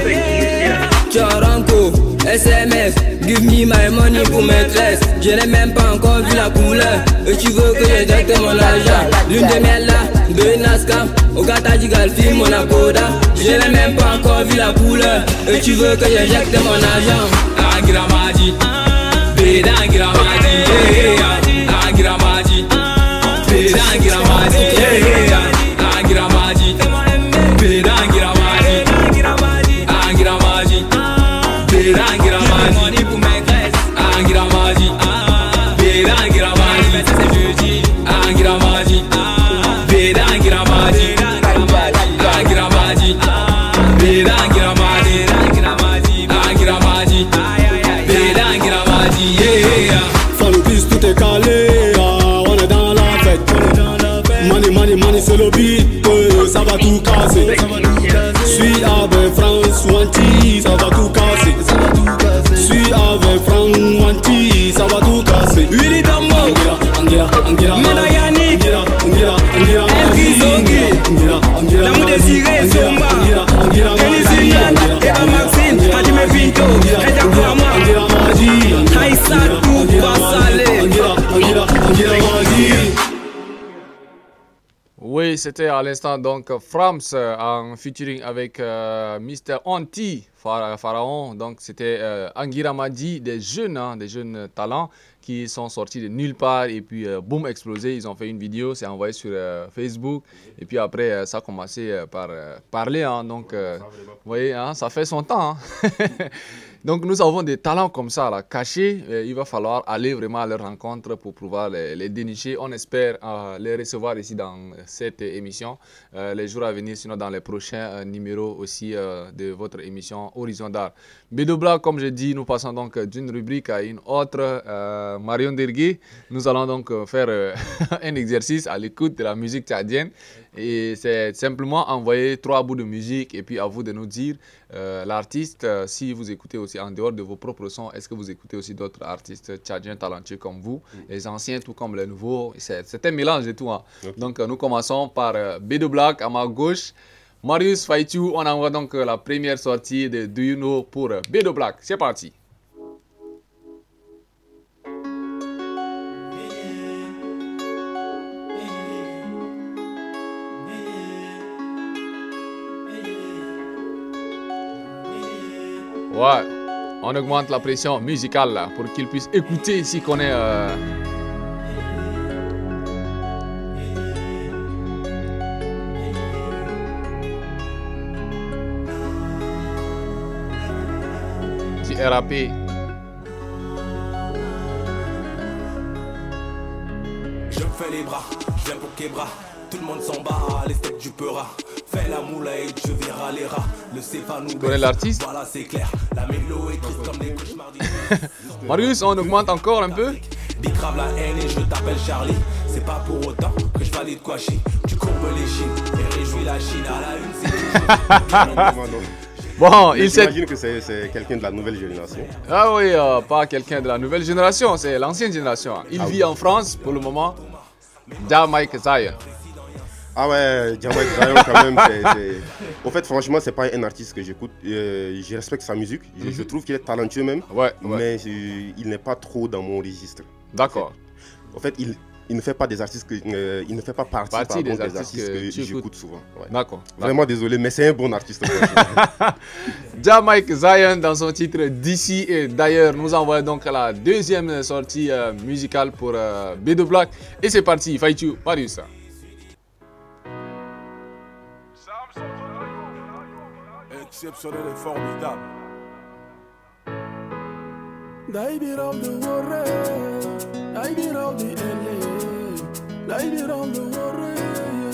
Speaker 8: Choranko, SMS, give me my money pour maîtresse. Je n'ai même pas encore vu la couleur. Et tu veux que j'éjecte mon argent? L'une de mes là, de Nazca, au Gata du Galfi, Monacoda. Je n'ai même pas encore vu la couleur. Et tu veux que j'éjecte mon argent? Angira Maji, Beda Angira Maji, Angira Maji, Beda Angira Maji, Angira Maji, Beda Angira Maji, Angira Maji, Beda Angira Maji, Angira Maji, Beda Angira Maji, Angira Maji, Beda Angira Maji, Angira Maji, Beda Angira Maji, Angira Maji, Beda Angira Maji, yeah.
Speaker 9: Fanopis tout est calé, on est dans la fête. Money c'est le beat, ça va tout casser. Suis avec France Wanti, ça va tout casser. Suis avec France Wanti, ça va tout casser.
Speaker 8: Willy Dambo, Mena Yannick, Henry Zogi, L'amour désiré, Zomba, Kenny Zunian, Eva Maxine, Hajime Pinto, Eja Kouama, Aïssa Touba Salé.
Speaker 2: Oui, c'était à l'instant donc Frams en featuring avec Mr. Anti Pharaon. Donc c'était Angira Maji, des jeunes talents qui sont sortis de nulle part et puis boum, explosé. Ils ont fait une vidéo, c'est envoyé sur Facebook et puis après ça a commencé par parler. Hein, donc vous voyez, hein, ça fait son temps. Hein. Donc nous avons des talents comme ça, là, cachés. Il va falloir aller vraiment à leur rencontre pour pouvoir les dénicher. On espère les recevoir ici dans cette émission. Les jours à venir, sinon dans les prochains numéros aussi de votre émission expression Horizon d'art. Bédo Black, comme j'ai dit, nous passons donc d'une rubrique à une autre. Marion Dergué, nous allons donc faire un exercice à l'écoute de la musique tchadienne. Et c'est simplement envoyer 3 bouts de musique et puis à vous de nous dire l'artiste, si vous écoutez aussi en dehors de vos propres sons, est-ce que vous écoutez aussi d'autres artistes tchadiens talentueux comme vous, les anciens tout comme les nouveaux. C'est un mélange de tout. Hein. Okay. Donc nous commençons par Bédo Black à ma gauche. Marius Faitou, on envoie donc la première sortie de Do You Know pour Bédo Black. C'est parti. Ouais, on augmente la pression musicale là, pour qu'il puisse écouter s'il connaît. Du RAP.
Speaker 8: Je me fais les bras, je viens pour Kebra. Tout le monde s'en bat, les steaks du Peura. Fais la moula et tu verras les rats. Le Céphane nous
Speaker 2: connais l'artiste?
Speaker 8: Voilà, c'est clair. La mélo est triste comme les cauchemars.
Speaker 2: Marius, on augmente encore un peu.
Speaker 8: Bicrave la haine et je t'appelle Charlie. C'est pas pour autant que je valide Kouachi. Tu courbes les chines et réjouis la Chine à la une.
Speaker 2: Bon, il
Speaker 6: j'imagine que c'est quelqu'un de la nouvelle génération.
Speaker 2: Ah oui, pas quelqu'un de la nouvelle génération, c'est l'ancienne génération. Il vit en France pour le moment. Mike Zion.
Speaker 6: Ah ouais, Mike Zion quand même, Au fait, franchement, c'est pas un artiste que j'écoute. Je respecte sa musique, je trouve qu'il est talentueux même, mais il n'est pas trop dans mon registre.
Speaker 2: D'accord.
Speaker 6: En fait, il ne fait pas des artistes que il ne fait pas partie des artistes que j'écoute souvent. Ouais.
Speaker 2: D'accord.
Speaker 6: Vraiment désolé, mais c'est un bon artiste.
Speaker 2: Mike Zion dans son titre d'ici et d'ailleurs nous envoie donc la deuxième sortie musicale pour Bédo Black et c'est parti. Faitou, Marius.
Speaker 8: Exceptionnel et formidable.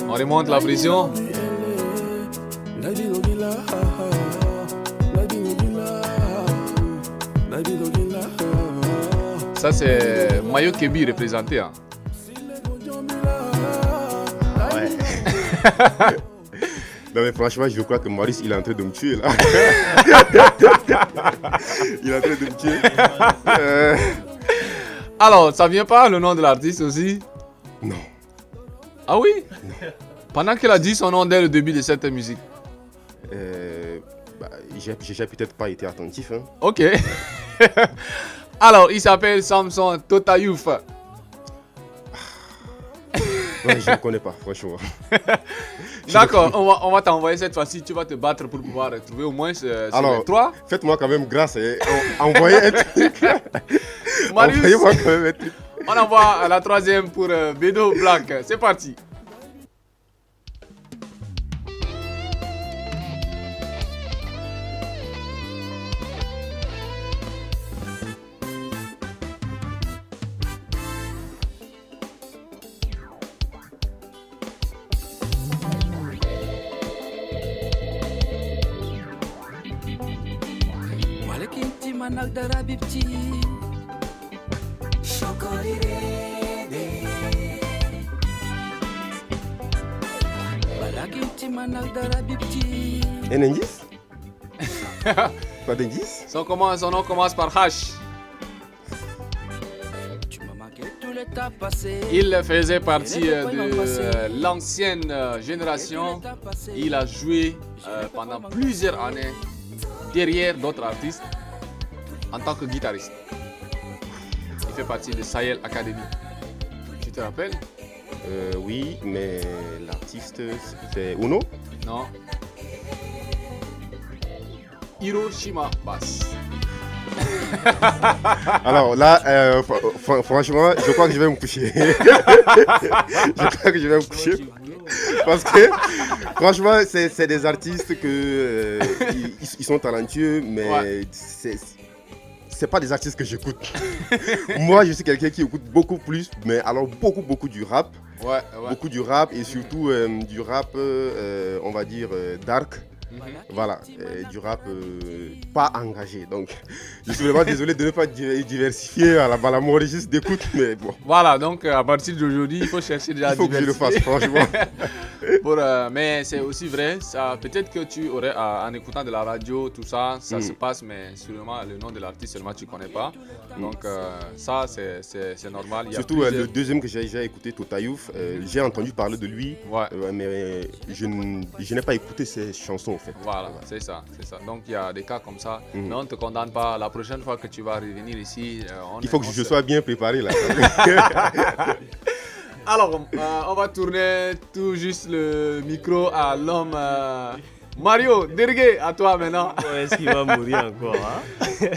Speaker 2: On remonte la pression. Ça c'est Mayo Kebi représenté. Hein.
Speaker 6: Ouais. Non mais franchement, je crois que Maurice, il est en train de me tuer là. Il est en train de me tuer.
Speaker 2: Alors, ça vient pas le nom de l'artiste aussi?
Speaker 6: Non.
Speaker 2: Ah oui?
Speaker 6: Non.
Speaker 2: Pendant qu'il a dit son nom dès le début de cette musique.
Speaker 6: J'ai peut-être pas été attentif. Hein.
Speaker 2: Ok. Alors, il s'appelle Samson Totayouf.
Speaker 6: Ouais, je ne connais pas, franchement.
Speaker 2: D'accord, on va t'envoyer cette fois-ci. Tu vas te battre pour pouvoir trouver au moins
Speaker 6: alors,
Speaker 2: 3.
Speaker 6: Faites-moi quand même grâce et envoyez un truc.
Speaker 2: Marius,
Speaker 6: envoyez-moi quand même un truc.
Speaker 2: On envoie la troisième pour Bédo Black. C'est parti.
Speaker 6: Un indice? Pas d'indice?
Speaker 2: Son nom commence par H. Il faisait partie de l'ancienne génération. Il a joué pendant plusieurs années derrière d'autres artistes en tant que guitariste. Il fait partie de Sahel Academy. Tu te rappelles?
Speaker 6: Oui, mais l'artiste c'est Uno?
Speaker 2: Non. Hiroshima Bass.
Speaker 6: Alors là, franchement, je crois que je vais me coucher. Je crois que je vais me coucher. Parce que, franchement, c'est des artistes que ils sont talentueux, mais ouais. C'est pas des artistes que j'écoute. Moi, je suis quelqu'un qui écoute beaucoup plus, mais alors beaucoup du rap.
Speaker 2: Ouais.
Speaker 6: Beaucoup du rap et surtout du rap, on va dire, dark. Voilà, du rap pas engagé. Donc, je suis vraiment désolé de ne pas diversifier à la mon registre d'écoute, mais bon.
Speaker 2: Voilà, donc à partir d'aujourd'hui, il faut chercher déjà à diversifier.
Speaker 6: Il faut que je le fasse, franchement.
Speaker 2: Mais c'est aussi vrai, peut-être que tu aurais, en écoutant de la radio, tout ça, ça se passe, mais sûrement le nom de l'artiste seulement tu ne connais pas. Donc ça, c'est normal.
Speaker 6: Surtout le deuxième que j'ai écouté, Totayouf, j'ai entendu parler de lui, mais je n'ai pas écouté ses chansons en fait.
Speaker 2: Voilà, c'est ça. Donc il y a des cas comme ça, mais on ne te condamne pas. La prochaine fois que tu vas revenir ici,
Speaker 6: il faut que je sois bien préparé là.
Speaker 2: Alors, on va tourner tout juste le micro à l'homme Mario Dergué, à toi maintenant.
Speaker 5: Est-ce qu'il va mourir encore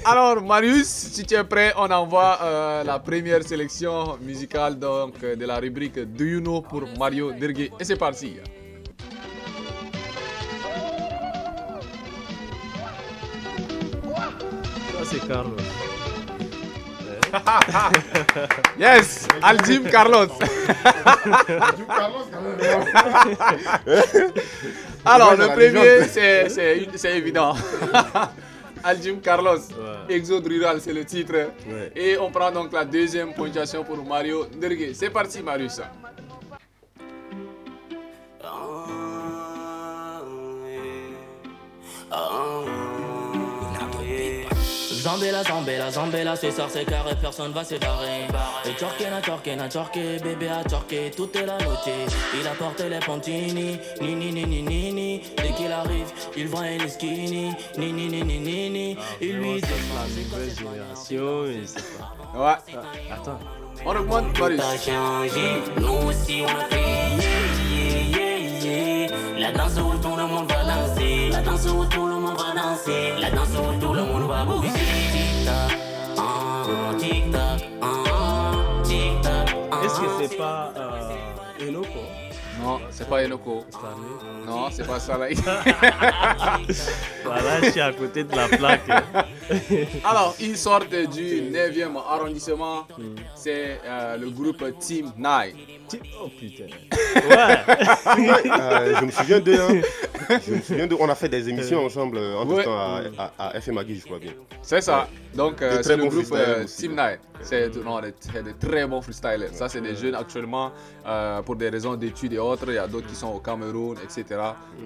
Speaker 2: Alors, Marius, si tu es prêt, on envoie la première sélection musicale donc, de la rubrique Do You Know pour Mario Dergué. Et c'est parti.
Speaker 5: Ça, c'est Carlos.
Speaker 2: Yes, Aljim Carlos. Alors, le premier, c'est évident. Aljim Carlos, Exode Rural, c'est le titre. Et on prend donc la deuxième ponctuation pour Mario Dergué. C'est parti, Marius.
Speaker 10: Zambella, ce soir c'est carré, personne va se barrer. Et Tchorké, bébé a tchorké, tout est la noté. Il a porté les pontini, ni. Dès qu'il arrive, il voit un skinny, ni. Il lui dit
Speaker 5: la nouvelle génération, je sais pas.
Speaker 2: Ouais.
Speaker 5: Attends.
Speaker 2: On augmente Marius.
Speaker 10: Nous aussi on a fait La danse où tout le monde va danser. La danse où tout le monde va danser. La danse où tout le monde va bouger.
Speaker 5: Est-ce que c'est pas Enoko?
Speaker 2: Non, c'est pas Enoko. Non, c'est pas ça là.
Speaker 5: Voilà, je suis à côté de la plaque.
Speaker 2: Alors, ils sortent du 9e arrondissement. C'est le groupe Team 9.
Speaker 5: Oh putain.
Speaker 6: Ouais. Je me souviens d'eux. On a fait des émissions ensemble à FM Agui, je crois bien.
Speaker 2: C'est ça. Donc, c'est le groupe Team 9. C'est de très bons freestylers. Ça, c'est des jeunes actuellement pour des raisons d'études et autres. Il y a d'autres qui sont au Cameroun, etc.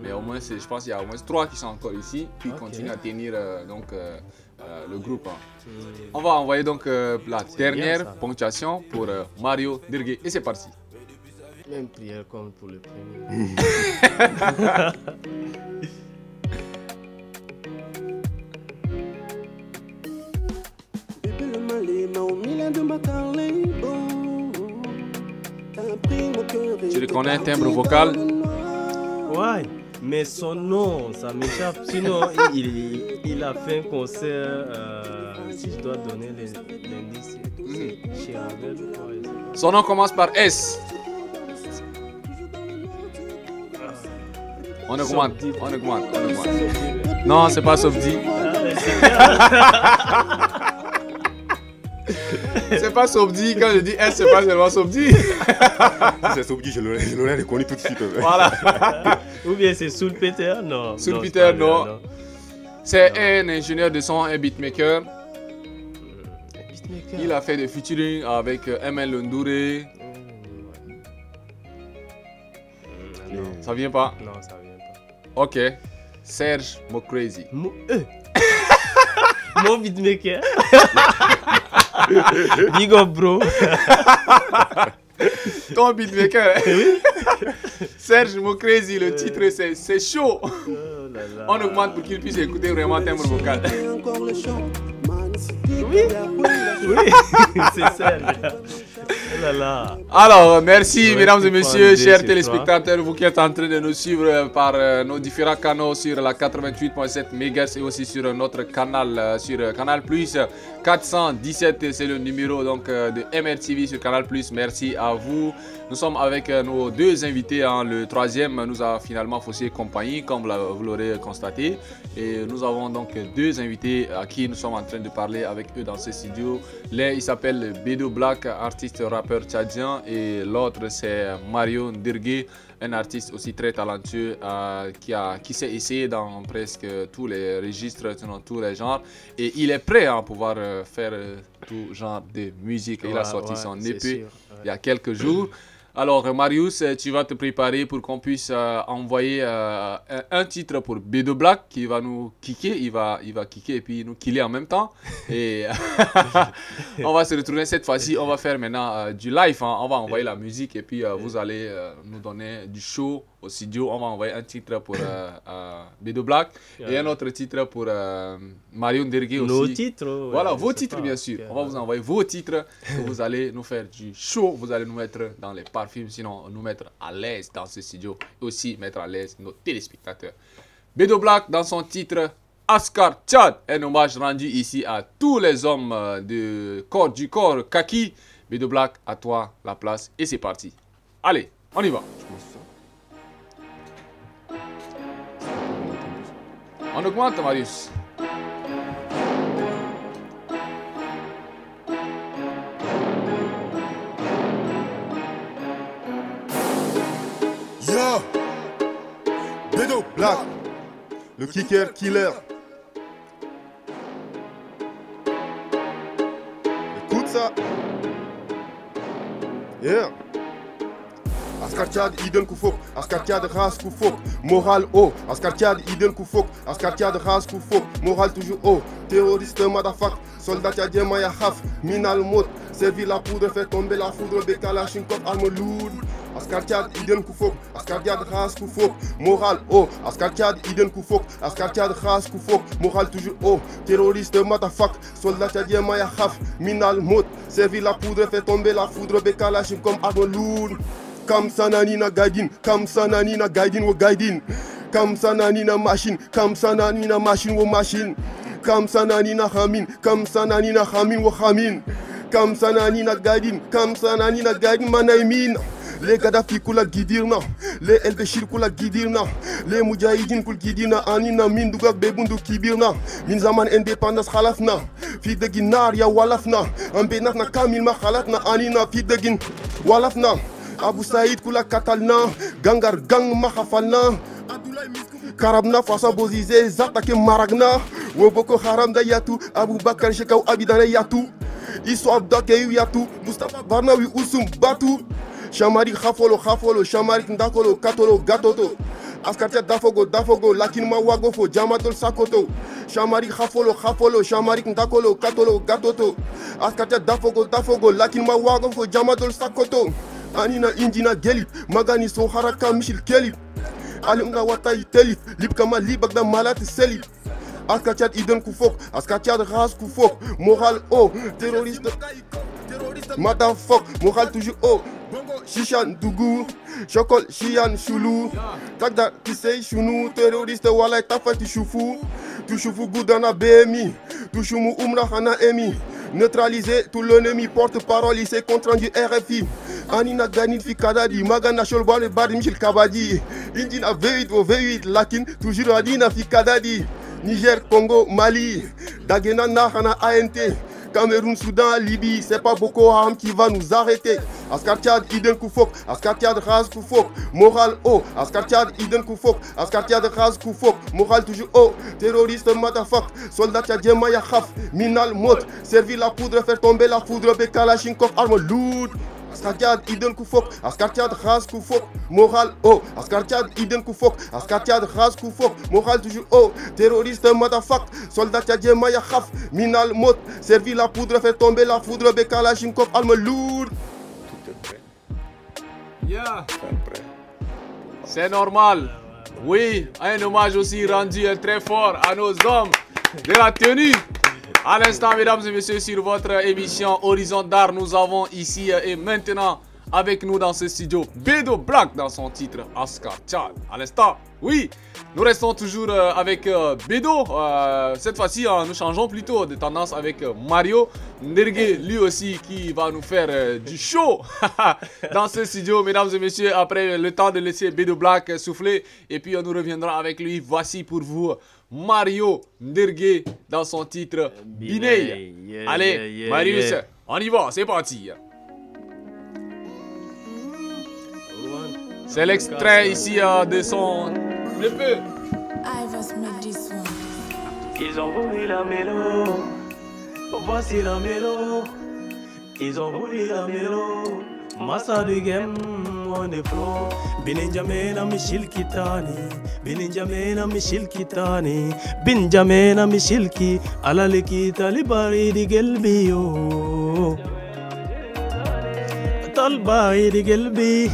Speaker 2: Mais au moins, je pense qu'il y a au moins 3 qui sont encore ici, qui continuent à tenir le groupe. On va envoyer donc la dernière ponctuation pour Mario Dergué. Et c'est parti.
Speaker 5: Même prière comme pour le premier.
Speaker 2: Tu reconnais un timbre vocal?
Speaker 5: Ouais, mais son nom, ça m'échappe. Sinon, il a fait un concert, si je dois donner l'indice, chez Ravel.
Speaker 2: Son nom commence par S. On augmente. Non, c'est pas Sobdi. C'est pas Sobdi. Quand je dis S, c'est pas seulement Sobdi.
Speaker 6: Si c'est Sobdi, je l'aurais reconnu tout de suite.
Speaker 2: Voilà.
Speaker 5: Ou bien c'est Soul Peter? Non.
Speaker 2: Soul Peter, non. C'est un ingénieur de son, un beatmaker. Il a fait des featuring avec ML Ndouré. Ça vient pas?
Speaker 5: Non, ça vient pas.
Speaker 2: Ok. Serge Mocrazy.
Speaker 5: Mon beatmaker. Big up, bro.
Speaker 2: Ton beatmaker. Serge Mocrazy, le titre c'est chaud. On augmente pour qu'il puisse écouter vraiment timbre vocal.
Speaker 5: Oui, c'est Serge.
Speaker 2: Alors, merci mesdames et messieurs, chers téléspectateurs, vous qui êtes en train de nous suivre par nos différents canaux sur la 88.7 MHz et aussi sur notre canal, sur Canal Plus 417, c'est le numéro donc de MRTV sur Canal Plus. Merci à vous. Nous sommes avec nos deux invités. Le troisième nous a finalement faussé compagnie, comme vous l'aurez constaté. Et nous avons donc deux invités à qui nous sommes en train de parler avec eux dans ce studio. L'un, il s'appelle Bedo Black, artiste rappeur rappeur tchadien, et l'autre c'est Mario Ndirgué, un artiste aussi très talentueux qui s'est essayé dans presque tous les registres, dans tous les genres, et il est prêt à pouvoir faire tout genre de musique. Il a sorti son EP il y a quelques jours. Alors Marius, tu vas te préparer pour qu'on puisse envoyer un titre pour Bedo Black qui va nous kicker, il va kicker et puis nous killer en même temps. Et on va se retrouver cette fois-ci, on va faire maintenant du live, hein. On va envoyer la musique et puis vous allez nous donner du show au studio. On va envoyer un titre pour Bedo Black et un autre titre pour Mario Ndirgué aussi.
Speaker 5: Nos titres.
Speaker 2: Voilà, vos titres bien sûr. On va vous envoyer vos titres que vous allez nous faire du show, vous allez nous mettre dans les parfums, sinon nous mettre à l'aise dans ce studio et aussi mettre à l'aise nos téléspectateurs. Bedo Black dans son titre Ascar Tchad, un hommage rendu ici à tous les hommes du corps kaki. Bedo Black, à toi la place et c'est parti. Allez, on y va. On augmente, Marius.
Speaker 6: Yo, Bedo Black, le kicker killer. Écoute ça. Yeah. Askartiad Iden Koufok, Askartiad Ras Koufok, moral haut, Askartiad Iden Koufok, Askartiad Ras Koufok, moral toujours haut, terroriste madafak, soldat yadien maya haf, minal mot, servi la poudre, fait tomber la foudre, Bekalachnikov, arme lourde. Askartiad Iden Koufok, Askartiad Ras Koufok, moral haut, Askartiad Iden Koufok, Askartiad Ras Koufok, moral toujours haut, terroriste madafak, soldat yadien maya haf, minal mot, servi la poudre, fait tomber la foudre, Bekalachnikov, arme lourde. Kam sananina guiding, kam sananina guiding wo guiding, kam sananina machine wo machine, kam sananina hamin wo hamin, kam sananina guiding manaimin. Les Gaddafi kula gidirna, les El Bashir kula gidirna, les Mujahideen kul gidirna, anina min dugak bebundu kibirna, min zaman indépendance khalafna, fi degin nar ya walafna, ambenak na kamil ma khalatna, anina fi degin walafna. Abu Saïd kula katalna, gangar gang mahafalna, karabna fasa bozize zatake maragna, wo boko haram da yatu, Abu Bakar shekaw abidane yatu, iso abdake yu yatu, Mustafa Barnawi usum batu, Shamari khafolo, Shamari ndakolo katolo gatoto, Askartia dafogo, lakinma wagofo, jamatol sakoto, Shamari khafolo, Shamari ndakolo katolo gatoto, Askartia dafogo, lakinma wagofo, jamatol sakoto. Anina injina gelip, magani so haraka mishil kelip, alimna watai telif, lip kama libak da malat selip. Askartiad Iden Koufok, Askartiad Ras Koufok, moral haut, terroriste, motherfuck, moral toujours haut. Shishan Dougou, Chokol Shian Choulou, Takda Kisei Chounou, terroriste Walai Tafati Choufou, Touchoufou Goudana BMI, Touchoumou Umra Hana Emi, neutraliser tout l'ennemi, porte-parole, il s'est compte rendu RFI. Anina Ganil fi Kadadi, Magana Sholbal Badi Michel Kabadi, Indina V8, Lakin, toujours Adina fi Kadadi, Niger, Congo, Mali, Dagena Nahana ANT. Cameroun, Soudan, Libye, c'est pas Boko Haram qui va nous arrêter. Askartiad Iden Koufok, Askartiad Ras Koufok, moral haut, Askartiad Iden Koufok, Askartiad Ras Koufok, moral toujours haut, terroriste madafak, soldat tchadien maya khaf, minal mot, servi la poudre, faire tomber la foudre, Bekalachnikov, arme lourde. Askartiad Iden Koufok, Askartiad Ras Koufok, moral haut, Askartiad Iden Koufok, Askartiad Ras Koufok, moral toujours haut, terroriste madafak, soldat tchadien maya khaf, minal mot, servi la poudre, faire tomber la foudre, Bekalachnikov, arme lourde. Tout est prêt.
Speaker 2: Yeah. C'est normal. Oui, un hommage aussi rendu très fort à nos hommes de la tenue. À l'instant, mesdames et messieurs, sur votre émission Horizon d'Art, nous avons ici et maintenant avec nous dans ce studio Bedo Black dans son titre Ascar Tchad. À l'instant, oui, nous restons toujours avec Bedo. Cette fois-ci, nous changeons plutôt de tendance avec Mario Ndirgué, lui aussi qui va nous faire du show dans ce studio, mesdames et messieurs. Après le temps de laisser Bedo Black souffler et puis nous reviendrons avec lui. Voici pour vous Mario Ndirgué dans son titre Biney. Allez, Marius, on y va, c'est parti. C'est l'extrait ici de son EP.
Speaker 5: Ils ont voulu la mélo, voici la mélo. Ils ont voulu la mélo, massa de game, on est pro. Benjamina Michel Kitani, Benjamina Michel Kitani, Benjamina Michel Ki, ala leki talibari di gelbio. Talbari di gelbi,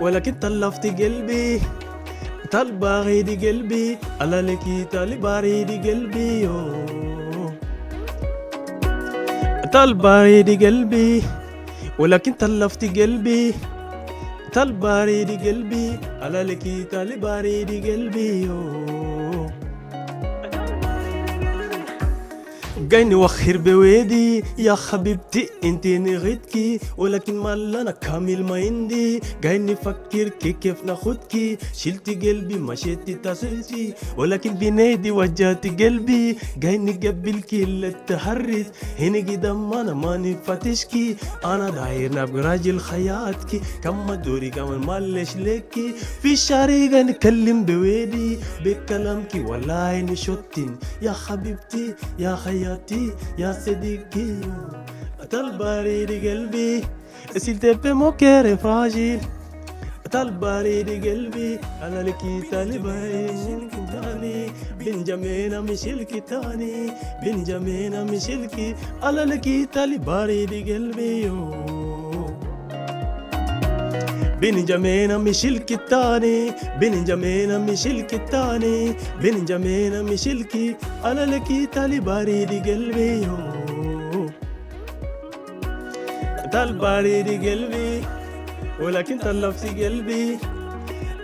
Speaker 5: ولكن طلفت قلبي. طالباري دي قلبي على لكي طالباري دي قلبي طالباري دي قلبي ولكن طلفت قلبي طالباري دي قلبي على لكي طالباري دي قلبي جايني وخر بويدي يا حبيبتي انتي نغيتكي ولكن مال انا كامل ما عندي جايني فكر كيف ناخدكي شلتي قلبي مشيتي تصلتي ولكن بنادي وجهتي قلبي جايني قبلكي اللي تهرت هنا قدام انا ماني فاتشكي انا داير نبقى راجل خياتكي كم دوري كمان مالش لكي في الشارع نتكلم بويدي بكلامكي والله نشوتين يا حبيبتي يا خياتي يا صديقي طالباري دي قلبي s'il te plaît mon cœur est fragile طالباري دي قلبي على لكي طالباري بنجامينا ميشيل كيتاني بنجامينا ميشيل كي على لكي طالباري دي قلبي بنجامينا ميشيل كيتاني بنجامينا ميشيل كيتاني بنجامينا ميشيل كي على لكي طالباري دي قلبي طالباري دي قلبي ولكن طلفت قلبي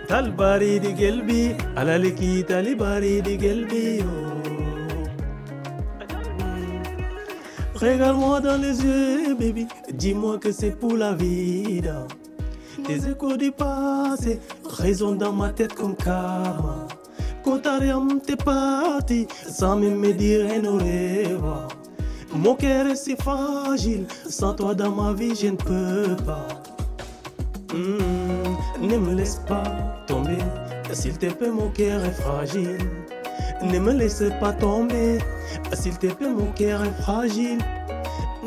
Speaker 5: طالباري دي قلبي على لكي طالباري دي قلبي Regarde-moi dans les yeux, baby. Dis-moi que c'est pour la vie. Des échos du passé résonnent dans ma tête comme karma. Quand t'es parti, sans même me dire un au revoir. Mon cœur est si fragile, sans toi dans ma vie je ne peux pas. Ne me laisse pas tomber, s'il te plaît mon cœur est fragile. Ne me laisse pas tomber, s'il te plaît mon cœur est fragile.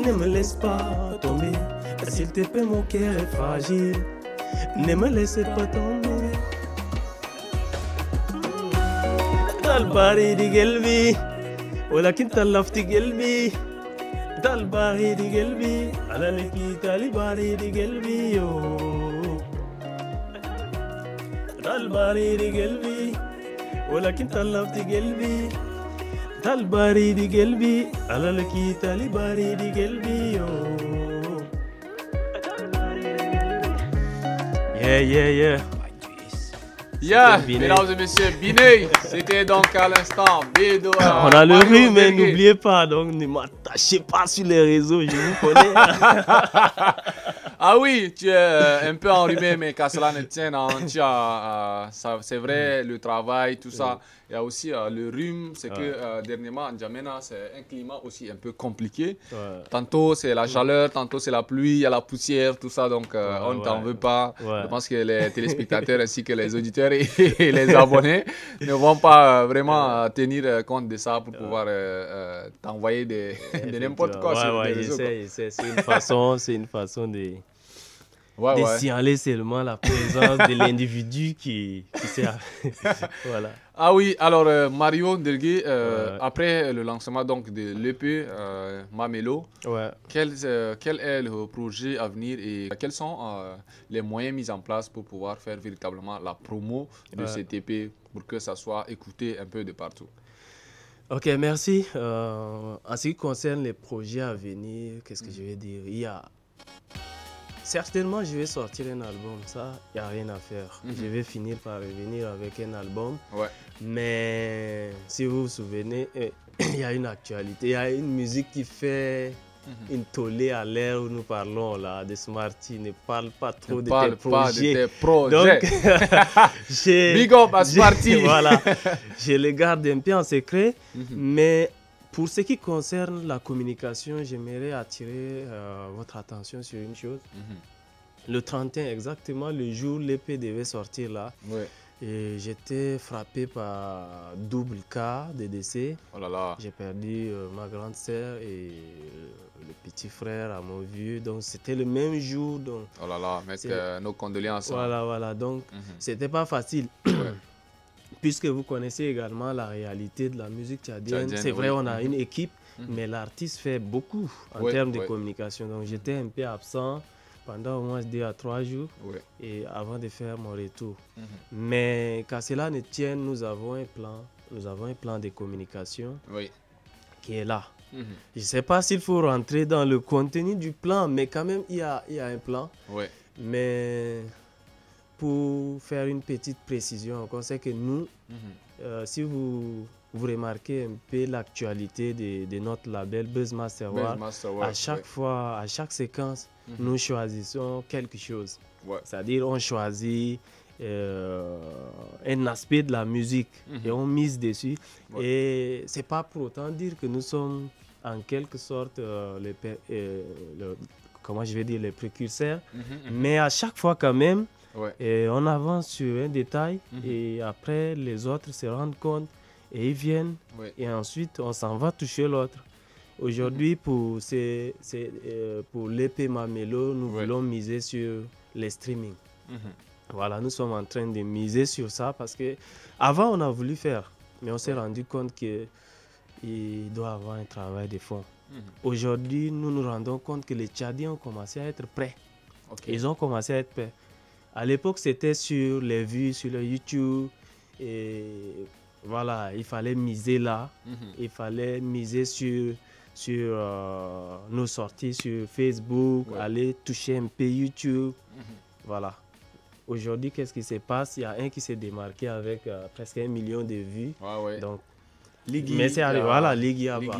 Speaker 5: Ne me laisse pas tomber, s'il te plaît mon cœur est fragile. Ne me laisse pas tomber. طالباري دي قلبي ولكن طلفت قلبي طالباري دي قلبي على لكي طالباري دي قلبي طالباري دي قلبي ولكن طلفت قلبي طالباري دي قلبي على لكي طالباري دي قلبي Yeah.
Speaker 2: Yeah, mesdames et messieurs, Biné, c'était donc à l'instant Bédo.
Speaker 5: On a le rhume, mais n'oubliez pas, donc ne m'attachez pas sur les réseaux, je vous connais.
Speaker 2: Ah oui, tu es un peu enrhumé, mais qu'à cela ne tienne, c'est vrai, le travail, tout ça. Il y a aussi le rhume, c'est que dernièrement, en N'Djamena, c'est un climat aussi un peu compliqué. Tantôt, c'est la chaleur, tantôt, c'est la pluie, il y a la poussière, tout ça, donc on ne t'en veut pas. Je pense que les téléspectateurs ainsi que les auditeurs et les abonnés ne vont pas vraiment tenir compte de ça pour pouvoir t'envoyer de n'importe quoi sur les réseaux.
Speaker 5: C'est une façon de signaler seulement la présence de l'individu qui sert. Voilà.
Speaker 2: Ah oui, alors Mario Ndelgué, après le lancement donc de l'EP Mamelo, quel est le projet à venir et quels sont les moyens mis en place pour pouvoir faire véritablement la promo de cet EP pour que ça soit écouté un peu de partout?
Speaker 5: Ok, merci. En ce qui concerne les projets à venir, qu'est-ce que je vais dire? Il y a certainement, je vais sortir un album, ça, il n'y a rien à faire. Je vais finir par revenir avec un album. Mais si vous vous souvenez, il y a une actualité, il y a une musique qui fait une tollée à l'ère où nous parlons là, de Smarty. Ne parle pas trop de tes projets. Donc,
Speaker 2: Big up à Smarty.
Speaker 5: Voilà, je les garde un peu en secret, mais pour ce qui concerne la communication, j'aimerais attirer votre attention sur une chose. Le 31 exactement, le jour où l'EP devait sortir là.
Speaker 2: Ouais.
Speaker 5: Et j'étais frappé par double cas de décès.
Speaker 2: Oh là là.
Speaker 5: J'ai perdu ma grande sœur et le petit frère à mon vieux. Donc c'était le même jour. Donc,
Speaker 2: oh là là, mec, nos condoléances.
Speaker 5: Voilà. Donc c'était pas facile. Puisque vous connaissez également la réalité de la musique tchadienne. C'est vrai, on a une équipe, mais l'artiste fait beaucoup en termes de communication. Donc j'étais un peu absent pendant au moins 2 à 3 jours et avant de faire mon retour. Mais qu'à cela ne tienne, nous avons un plan de communication qui est là. Je ne sais pas s'il faut rentrer dans le contenu du plan, mais quand même il y a un plan. Mais pour faire une petite précision encore, c'est que nous, si vous remarquez un peu l'actualité de notre label Buzzmaster World, à chaque fois, à chaque séquence, nous choisissons quelque chose. C'est-à-dire on choisit un aspect de la musique et on mise dessus. Et c'est pas pour autant dire que nous sommes en quelque sorte les précurseurs, mais à chaque fois quand même, on avance sur un détail et après les autres se rendent compte et ils viennent et ensuite on s'en va toucher l'autre. Aujourd'hui, pour l'EP Mamelo, nous voulons miser sur les streamings. Voilà, nous sommes en train de miser sur ça parce que avant on a voulu faire, mais on s'est rendu compte qu'il doit y avoir un travail de fond. Aujourd'hui, nous nous rendons compte que les Tchadiens ont commencé à être prêts. Ils ont commencé à être prêts. À l'époque, c'était sur les vues, sur le YouTube. Et voilà, il fallait miser là. Il fallait miser sur nos sorties sur Facebook, aller toucher un peu YouTube. Voilà. Aujourd'hui, qu'est-ce qui se passe? Il y a un qui s'est démarqué avec presque 1 million de vues. Donc, Ligui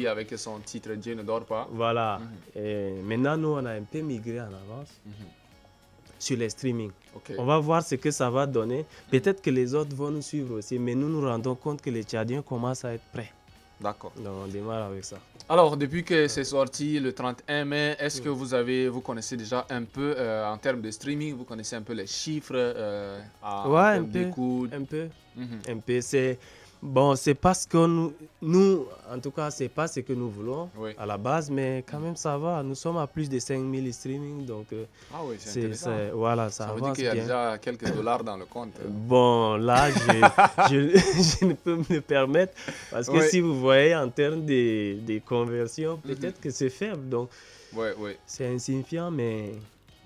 Speaker 2: avec son titre Dieu ne dort pas.
Speaker 5: Voilà. Et maintenant, nous, on a un peu migré en avance sur les streamings. On va voir ce que ça va donner. Peut-être que les autres vont nous suivre aussi, mais nous nous rendons compte que les Tchadiens commencent à être prêts.
Speaker 2: D'accord.
Speaker 5: Donc, on démarre avec ça.
Speaker 2: Alors, depuis que c'est sorti le 31 mai, est-ce que vous connaissez déjà un peu, en termes de streaming, vous connaissez un peu les chiffres
Speaker 5: un peu. Bon, c'est parce que nous, en tout cas, c'est pas ce que nous voulons à la base, mais quand même, ça va. Nous sommes à plus de 5000 streaming, donc
Speaker 2: c'est intéressant.
Speaker 5: Voilà, ça
Speaker 2: veut
Speaker 5: avance
Speaker 2: dire qu'il y a
Speaker 5: bien.
Speaker 2: déjà quelques dollars dans le compte.
Speaker 5: Bon, là, je ne peux me le permettre, parce que si vous voyez en termes de conversion, peut-être que c'est faible, donc c'est insignifiant, mais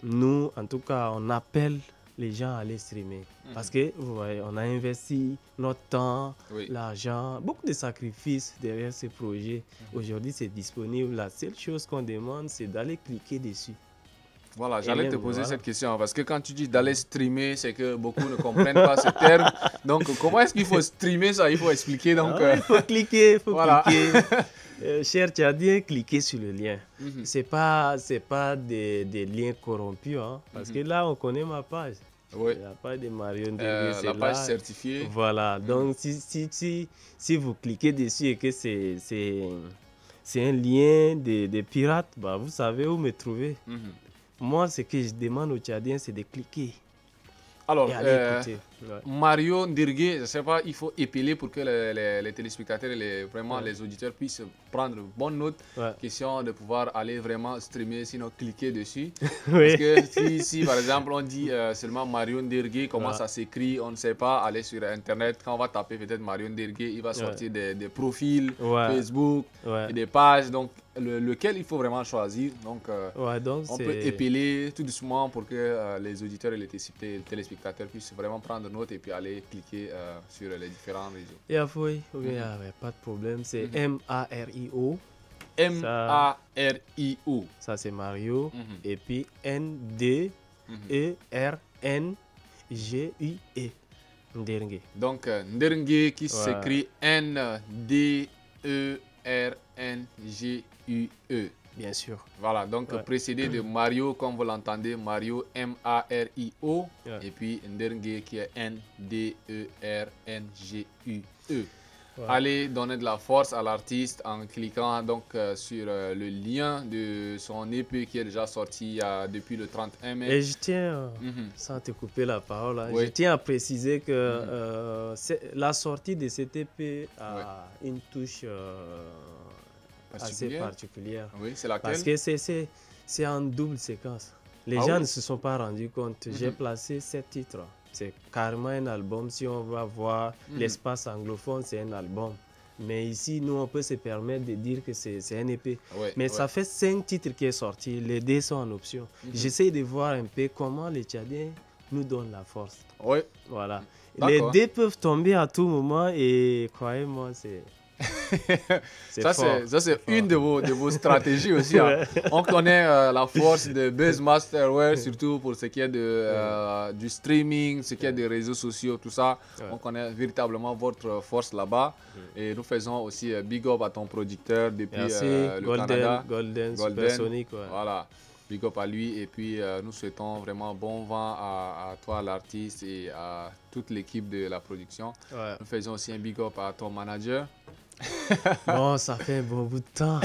Speaker 5: nous, en tout cas, on appelle les gens à aller streamer. Parce que, vous voyez, on a investi notre temps, l'argent, beaucoup de sacrifices derrière ces projets. Aujourd'hui, c'est disponible. La seule chose qu'on demande, c'est d'aller cliquer dessus.
Speaker 2: Voilà, j'allais te poser cette question. Parce que quand tu dis d'aller streamer, c'est que beaucoup ne comprennent pas ce terme. Donc, comment est-ce qu'il faut streamer ça? Il faut expliquer. Donc,
Speaker 5: il faut cliquer, cliquer. Cher Tchadien, cliquez sur le lien. C'est pas des liens corrompus, parce que là, on connaît ma page. La page de Mario Ndirgué,
Speaker 2: la page certifiée.
Speaker 5: Voilà, donc si vous cliquez dessus et que c'est un lien de pirates, vous savez où me trouver. Moi, ce que je demande aux Tchadiens, c'est de cliquer.
Speaker 2: Alors, Mario Ndirgué, je ne sais pas, il faut épiler pour que les téléspectateurs et les auditeurs puissent prendre bonne note. Question de pouvoir aller vraiment streamer, sinon cliquer dessus. Parce que si par exemple on dit seulement Mario Ndirgué, comment ça s'écrit, on ne sait pas, aller sur Internet, quand on va taper peut-être Mario Ndirgué, il va sortir des profils Facebook et des pages. Donc, lequel il faut vraiment choisir. Donc, on peut épiler tout doucement pour que les auditeurs et les téléspectateurs puissent vraiment prendre note et puis aller cliquer sur les différents réseaux.
Speaker 5: Pas de problème. C'est M-A-R-I-O.
Speaker 2: M-A-R-I-O.
Speaker 5: Ça, c'est Mario. Et puis N-D-E-R-N-G-U-E. Ndirgué.
Speaker 2: Donc, Ndirgué qui s'écrit N-D-E-R-N-G-U-E.
Speaker 5: Bien sûr.
Speaker 2: Voilà, donc précédé de Mario, comme vous l'entendez, Mario M-A-R-I-O, et puis Ndirgué qui est N-D-E-R-N-G-U-E. aller donner de la force à l'artiste en cliquant donc sur le lien de son EP qui est déjà sorti depuis le 31 mai.
Speaker 5: Et je tiens, sans te couper la parole, hein,
Speaker 2: Oui.
Speaker 5: je tiens à préciser que la sortie de cet EP a une touche assez particulière.
Speaker 2: Oui, c'est laquelle?
Speaker 5: Parce que c'est en double séquence. Les gens ne se sont pas rendus compte. J'ai placé 7 titres. C'est carrément un album. Si on va voir l'espace anglophone, c'est un album. Mais ici, nous, on peut se permettre de dire que c'est un EP. Mais ça fait 5 titres qui est sorti. Les 2 sont en option. J'essaie de voir un peu comment les Tchadiens nous donnent la force.
Speaker 2: Oui.
Speaker 5: Voilà. Les 2 peuvent tomber à tout moment et croyez-moi, c'est...
Speaker 2: Ça, c'est une de vos stratégies aussi. Hein. On connaît la force de Buzzmasterware, surtout pour ce qui est du streaming, ce qui est des réseaux sociaux, tout ça. On connaît véritablement votre force là-bas. Et nous faisons aussi big up à ton producteur depuis le Canada.
Speaker 5: Golden Supersonic.
Speaker 2: Voilà. Big up à lui. Et puis, nous souhaitons vraiment bon vent à toi, l'artiste, et à toute l'équipe de la production. Nous faisons aussi un big up à ton manager.
Speaker 5: Bon, ça fait un bon bout de temps.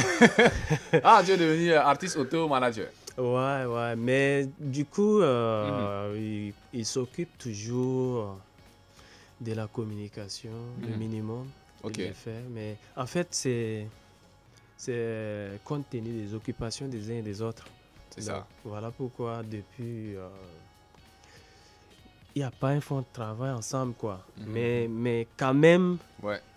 Speaker 2: Ah, tu es devenu artiste auto-manager.
Speaker 5: Ouais, mais du coup, il s'occupe toujours de la communication, le minimum. Il le fait, mais en fait, c'est compte tenu des occupations des uns et des autres.
Speaker 2: C'est ça.
Speaker 5: Voilà pourquoi, depuis... il n'y a pas un fond de travail ensemble, quoi. Mais quand même,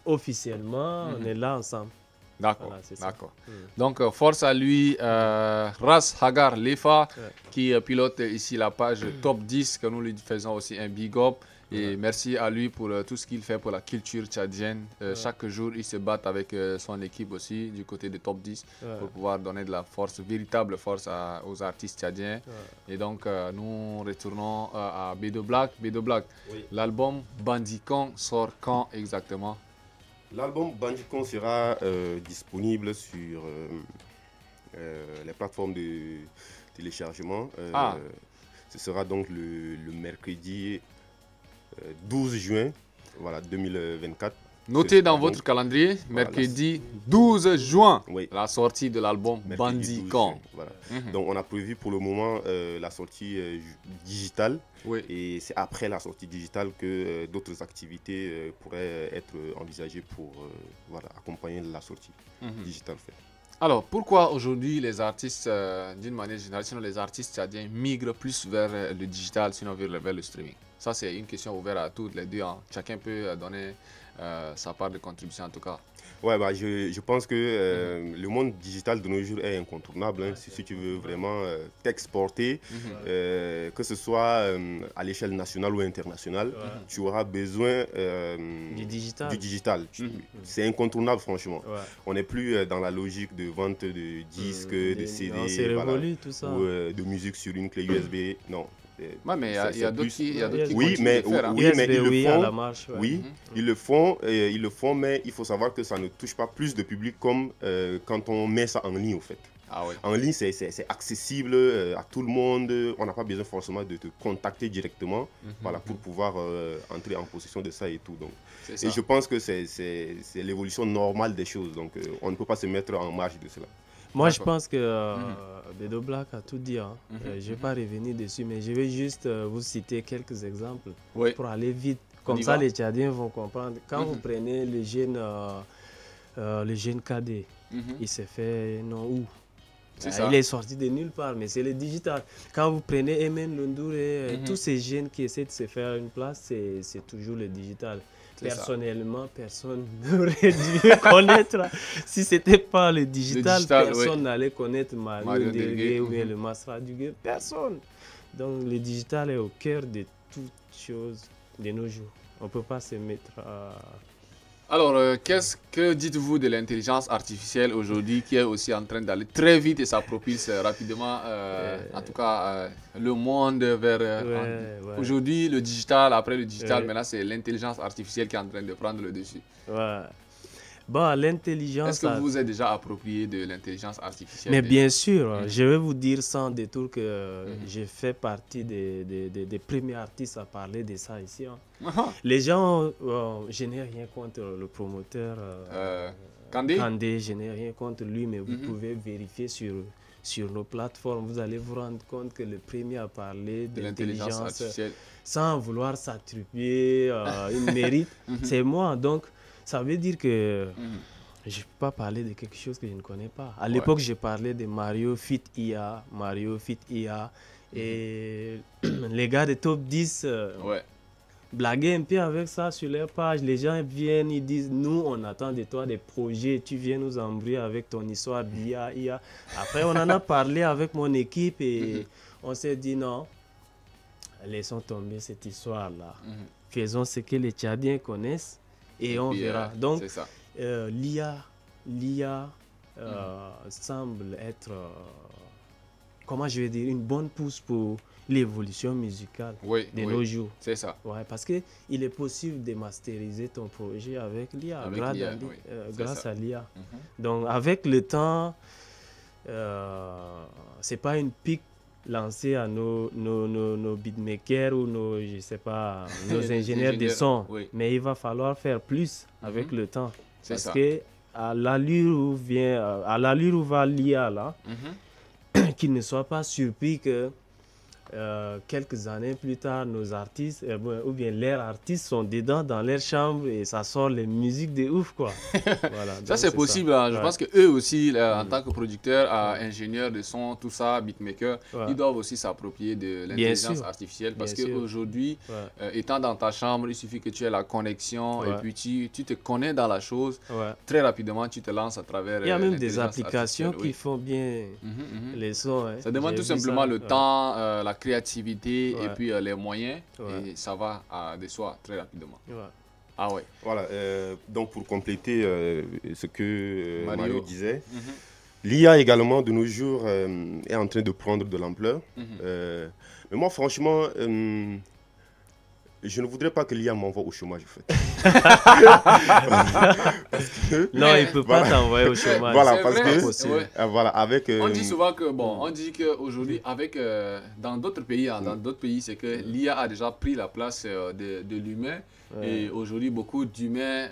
Speaker 5: officiellement, on est là ensemble.
Speaker 2: D'accord,
Speaker 5: voilà,
Speaker 2: d'accord. Donc, force à lui, Ras Hagar Lefa, qui pilote ici la page Top 10, que nous lui faisons aussi un big up. Et merci à lui pour tout ce qu'il fait pour la culture tchadienne. Chaque jour, il se bat avec son équipe aussi, du côté des Top 10, pour pouvoir donner de la force, véritable force aux artistes tchadiens. Et donc, nous retournons à B2 Black. B2 Black, l'album Bandicon sort quand exactement?
Speaker 6: L'album Bandicon sera disponible sur les plateformes de téléchargement. Ce sera donc le mercredi 12 juin, voilà, 2024.
Speaker 2: Notez dans votre calendrier, mercredi 12 juin, la sortie de l'album Bandicon.
Speaker 6: Voilà. Donc on a prévu pour le moment la sortie digitale. Et c'est après la sortie digitale que d'autres activités pourraient être envisagées pour accompagner la sortie digitale.
Speaker 2: Alors, pourquoi aujourd'hui les artistes, d'une manière générale, sinon les artistes tchadiens migrent plus vers le digital, sinon vers le streaming? Ça, c'est une question ouverte à toutes les deux. Hein. Chacun peut donner sa part de contribution en tout cas.
Speaker 6: Ouais, je pense que le monde digital de nos jours est incontournable. Hein, si tu veux vraiment t'exporter, que ce soit à l'échelle nationale ou internationale, tu auras besoin
Speaker 5: du
Speaker 6: digital. C'est incontournable, franchement. On n'est plus dans la logique de vente de disques, de CD,
Speaker 5: tout ça.
Speaker 6: ou de musique sur une clé USB. Non.
Speaker 2: Ouais, mais il y a d'autres qui
Speaker 6: ils le font, mais il faut savoir que ça ne touche pas plus de public comme quand on met ça en ligne, au fait. En ligne, c'est accessible à tout le monde. On n'a pas besoin forcément de te contacter directement pour pouvoir entrer en possession de ça et tout. Donc. Et je pense que c'est l'évolution normale des choses. Donc, on ne peut pas se mettre en marge de cela.
Speaker 5: Moi, je pense que B2 Black a tout dit. Hein. Je ne vais pas revenir dessus, mais je vais juste vous citer quelques exemples pour aller vite. Comme ça, les Tchadiens vont comprendre. Quand vous prenez le jeune KD, il s'est fait où? Il est sorti de nulle part, mais c'est le digital. Quand vous prenez Emen Lundour et tous ces jeunes qui essaient de se faire une place, c'est toujours le digital. Personnellement, personne n'aurait dû connaître. Si ce n'était pas le digital, personne n'allait connaître Mario Delgué ou bien le Masra Duguay. Personne. Donc le digital est au cœur de toutes choses de nos jours. On ne peut pas se mettre à...
Speaker 2: Alors, que dites-vous de l'intelligence artificielle aujourd'hui qui est aussi en train d'aller très vite et ça propulse rapidement, en tout cas, le monde vers... Aujourd'hui, le digital, après le digital, maintenant c'est l'intelligence artificielle qui est en train de prendre le dessus.
Speaker 5: Bon, l'intelligence...
Speaker 2: Est-ce que vous vous êtes déjà approprié de l'intelligence artificielle?
Speaker 5: Mais bien sûr, je vais vous dire sans détour que j'ai fait partie des premiers artistes à parler de ça ici. Les gens, je n'ai rien contre le promoteur Kandé, je n'ai rien contre lui, mais vous pouvez vérifier sur nos plateformes, vous allez vous rendre compte que le premier à parler de l'intelligence artificielle, sans vouloir s'attribuer une mérite, c'est moi. Donc, ça veut dire que je ne peux pas parler de quelque chose que je ne connais pas. À l'époque, j'ai parlé de Mario Fit IA, et les gars de Top 10 blaguaient un peu avec ça sur leur page. Les gens viennent, ils disent, nous, on attend de toi des projets, tu viens nous embrouiller avec ton histoire d'IA, IA. Après, on en a parlé avec mon équipe et on s'est dit non, laissons tomber cette histoire-là. Faisons ce que les Tchadiens connaissent et on verra. Donc, l'IA semble être, comment je vais dire, une bonne pousse pour l'évolution musicale de nos jours.
Speaker 2: C'est ça.
Speaker 5: Ouais, parce qu'il est possible de masteriser ton projet avec l'IA, grâce à l'IA. Donc, avec le temps, c'est pas une pique lancée à nos beatmakers ou nos ingénieurs de son, mais il va falloir faire plus avec le temps. Parce que à l'allure où va l'IA là, qu'ils ne soient pas surpris que quelques années plus tard, nos artistes, ou bien leurs artistes sont dedans dans leur chambre et ça sort les musiques de ouf, quoi. Voilà,
Speaker 2: ça, c'est possible. Hein. Je pense qu'eux aussi, en tant que producteurs, ingénieurs de son, tout ça, beatmakers, ils doivent aussi s'approprier de l'intelligence artificielle parce qu'aujourd'hui, étant dans ta chambre, il suffit que tu aies la connexion et puis tu te connais dans la chose. Très rapidement, tu te lances à travers
Speaker 5: il y a même des applications qui font bien les sons. Hein.
Speaker 2: Ça demande tout simplement le temps, la créativité et puis les moyens et ça va de soi très rapidement. Ah ouais.
Speaker 6: Voilà, donc pour compléter ce que Mario disait, l'IA également de nos jours est en train de prendre de l'ampleur. Mais moi franchement, je ne voudrais pas que l'IA m'envoie au chômage, en fait.
Speaker 5: Non, il ne peut pas t'envoyer au chômage.
Speaker 6: Voilà, parce que voilà, avec...
Speaker 2: On dit souvent que, on dit qu'aujourd'hui, avec dans d'autres pays, c'est que l'IA a déjà pris la place de l'humain. Et aujourd'hui, beaucoup d'humains,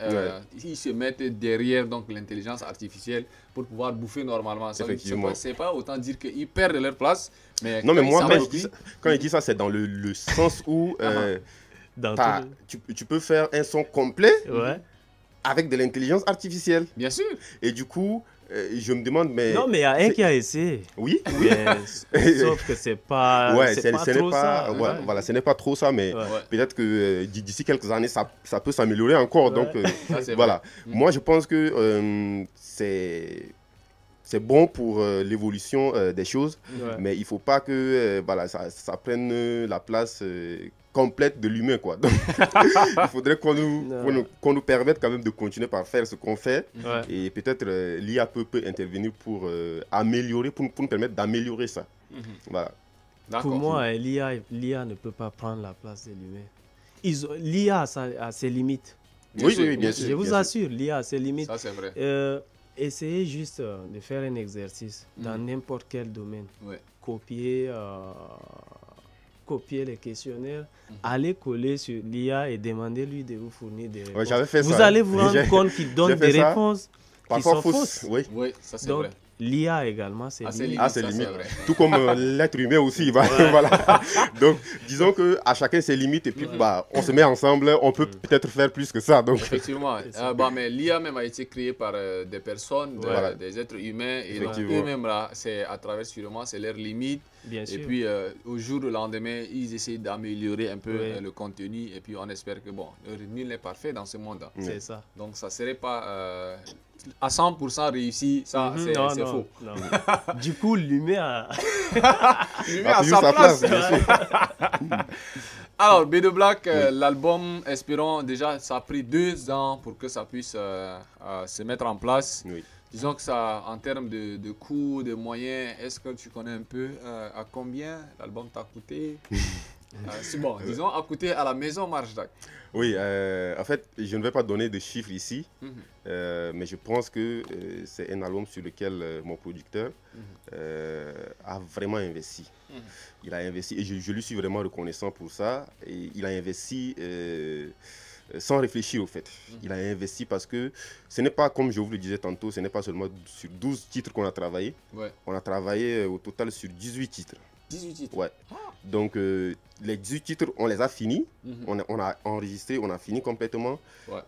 Speaker 2: ils se mettent derrière l'intelligence artificielle pour pouvoir bouffer normalement.
Speaker 6: Effectivement.
Speaker 2: C'est pas autant dire qu'ils perdent leur place. Mais
Speaker 6: non, mais moi, quand je dis ça, c'est dans le sens où... tu peux faire un son complet avec de l'intelligence artificielle.
Speaker 2: Bien sûr.
Speaker 6: Et du coup, je me demande, mais...
Speaker 5: Non, mais il y a un qui a essayé.
Speaker 6: Oui.
Speaker 5: Sauf que c'est pas, trop ça.
Speaker 6: Voilà, ce n'est pas trop ça, mais peut-être que d'ici quelques années, ça peut s'améliorer encore. Donc, voilà. Moi, je pense que c'est bon pour l'évolution des choses, mais il ne faut pas que ça prenne la place complète de l'humain, quoi. Donc, il faudrait qu'on nous permette quand même de continuer par faire ce qu'on fait et peut-être l'IA peut intervenir pour améliorer, pour nous permettre d'améliorer ça. Voilà.
Speaker 5: Pour moi, l'IA ne peut pas prendre la place de l'humain. L'IA a ses limites.
Speaker 6: Oui, bien sûr.
Speaker 5: Je vous assure, l'IA a ses limites.
Speaker 2: Ça, c'est vrai.
Speaker 5: Essayez juste de faire un exercice dans n'importe quel domaine. Copier les questionnaires, aller coller sur l'IA et demander-lui de vous fournir des réponses.
Speaker 6: J'avais fait
Speaker 5: vous
Speaker 6: ça.
Speaker 5: allez vous rendre compte qu'il donne des réponses qui sont fausses.
Speaker 6: Oui,
Speaker 2: ça c'est
Speaker 5: donc,
Speaker 2: vrai.
Speaker 5: L'IA également, c'est limite.
Speaker 6: C'est limite. Tout comme l'être humain aussi. Voilà. Donc, disons qu'à chacun ses limites et puis on se met ensemble, on peut peut-être faire plus que ça. Donc.
Speaker 2: Effectivement. Mais l'IA même a été créée par des personnes, des êtres humains. Et eux-mêmes, c'est à travers sûrement, c'est leurs limites.
Speaker 5: Bien sûr.
Speaker 2: Et puis, au jour du lendemain, ils essaient d'améliorer un peu le contenu. Et puis, on espère que, nul n'est parfait dans ce monde.
Speaker 5: C'est ça.
Speaker 2: Donc, ça ne serait pas... à 100% réussi, ça c'est faux.
Speaker 5: Non. Du coup, l'humain
Speaker 2: a sa place. Alors, B2 Black, l'album, espérons déjà, ça a pris 2 ans pour que ça puisse se mettre en place.
Speaker 6: Oui.
Speaker 2: Disons que ça, en termes de coûts, de moyens, est-ce que tu connais un peu à combien l'album t'a coûté? C'est bon, disons à côté à la maison Marjdak.
Speaker 6: Oui, en fait, je ne vais pas donner de chiffres ici, mais je pense que c'est un album sur lequel mon producteur a vraiment investi. Il a investi, et je lui suis vraiment reconnaissant pour ça. Et il a investi sans réfléchir au fait. Il a investi parce que ce n'est pas, comme je vous le disais tantôt, ce n'est pas seulement sur 12 titres qu'on a travaillé.
Speaker 2: Ouais.
Speaker 6: On a travaillé au total sur 18 titres.
Speaker 2: 18 titres.
Speaker 6: Ouais. Donc les 18 titres, on les a finis. On a enregistré, on a fini complètement.
Speaker 2: Ouais.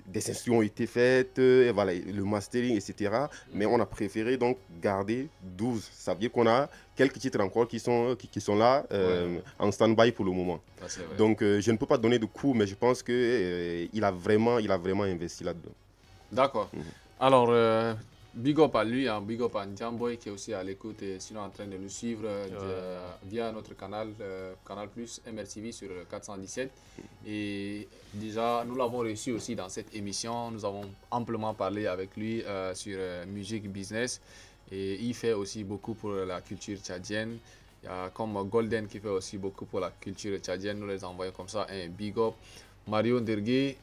Speaker 6: Des instruments ont été faites, et voilà, le mastering, etc. Mais on a préféré donc garder 12. Ça veut dire qu'on a quelques titres encore qui sont là en stand-by pour le moment.
Speaker 2: Ah,
Speaker 6: donc je ne peux pas donner de coups, mais je pense qu'il a vraiment investi là-dedans.
Speaker 2: D'accord. Alors, big up à lui, hein, big up à Ndiamboy qui est aussi à l'écoute et sinon en train de nous suivre via notre canal, Canal Plus MRTV sur 417. Et déjà, nous l'avons reçu aussi dans cette émission. Nous avons amplement parlé avec lui sur musique business. Et il fait aussi beaucoup pour la culture tchadienne. Il y a comme Golden qui fait aussi beaucoup pour la culture tchadienne. Nous les envoyons comme ça un big up. Mario Ndergué,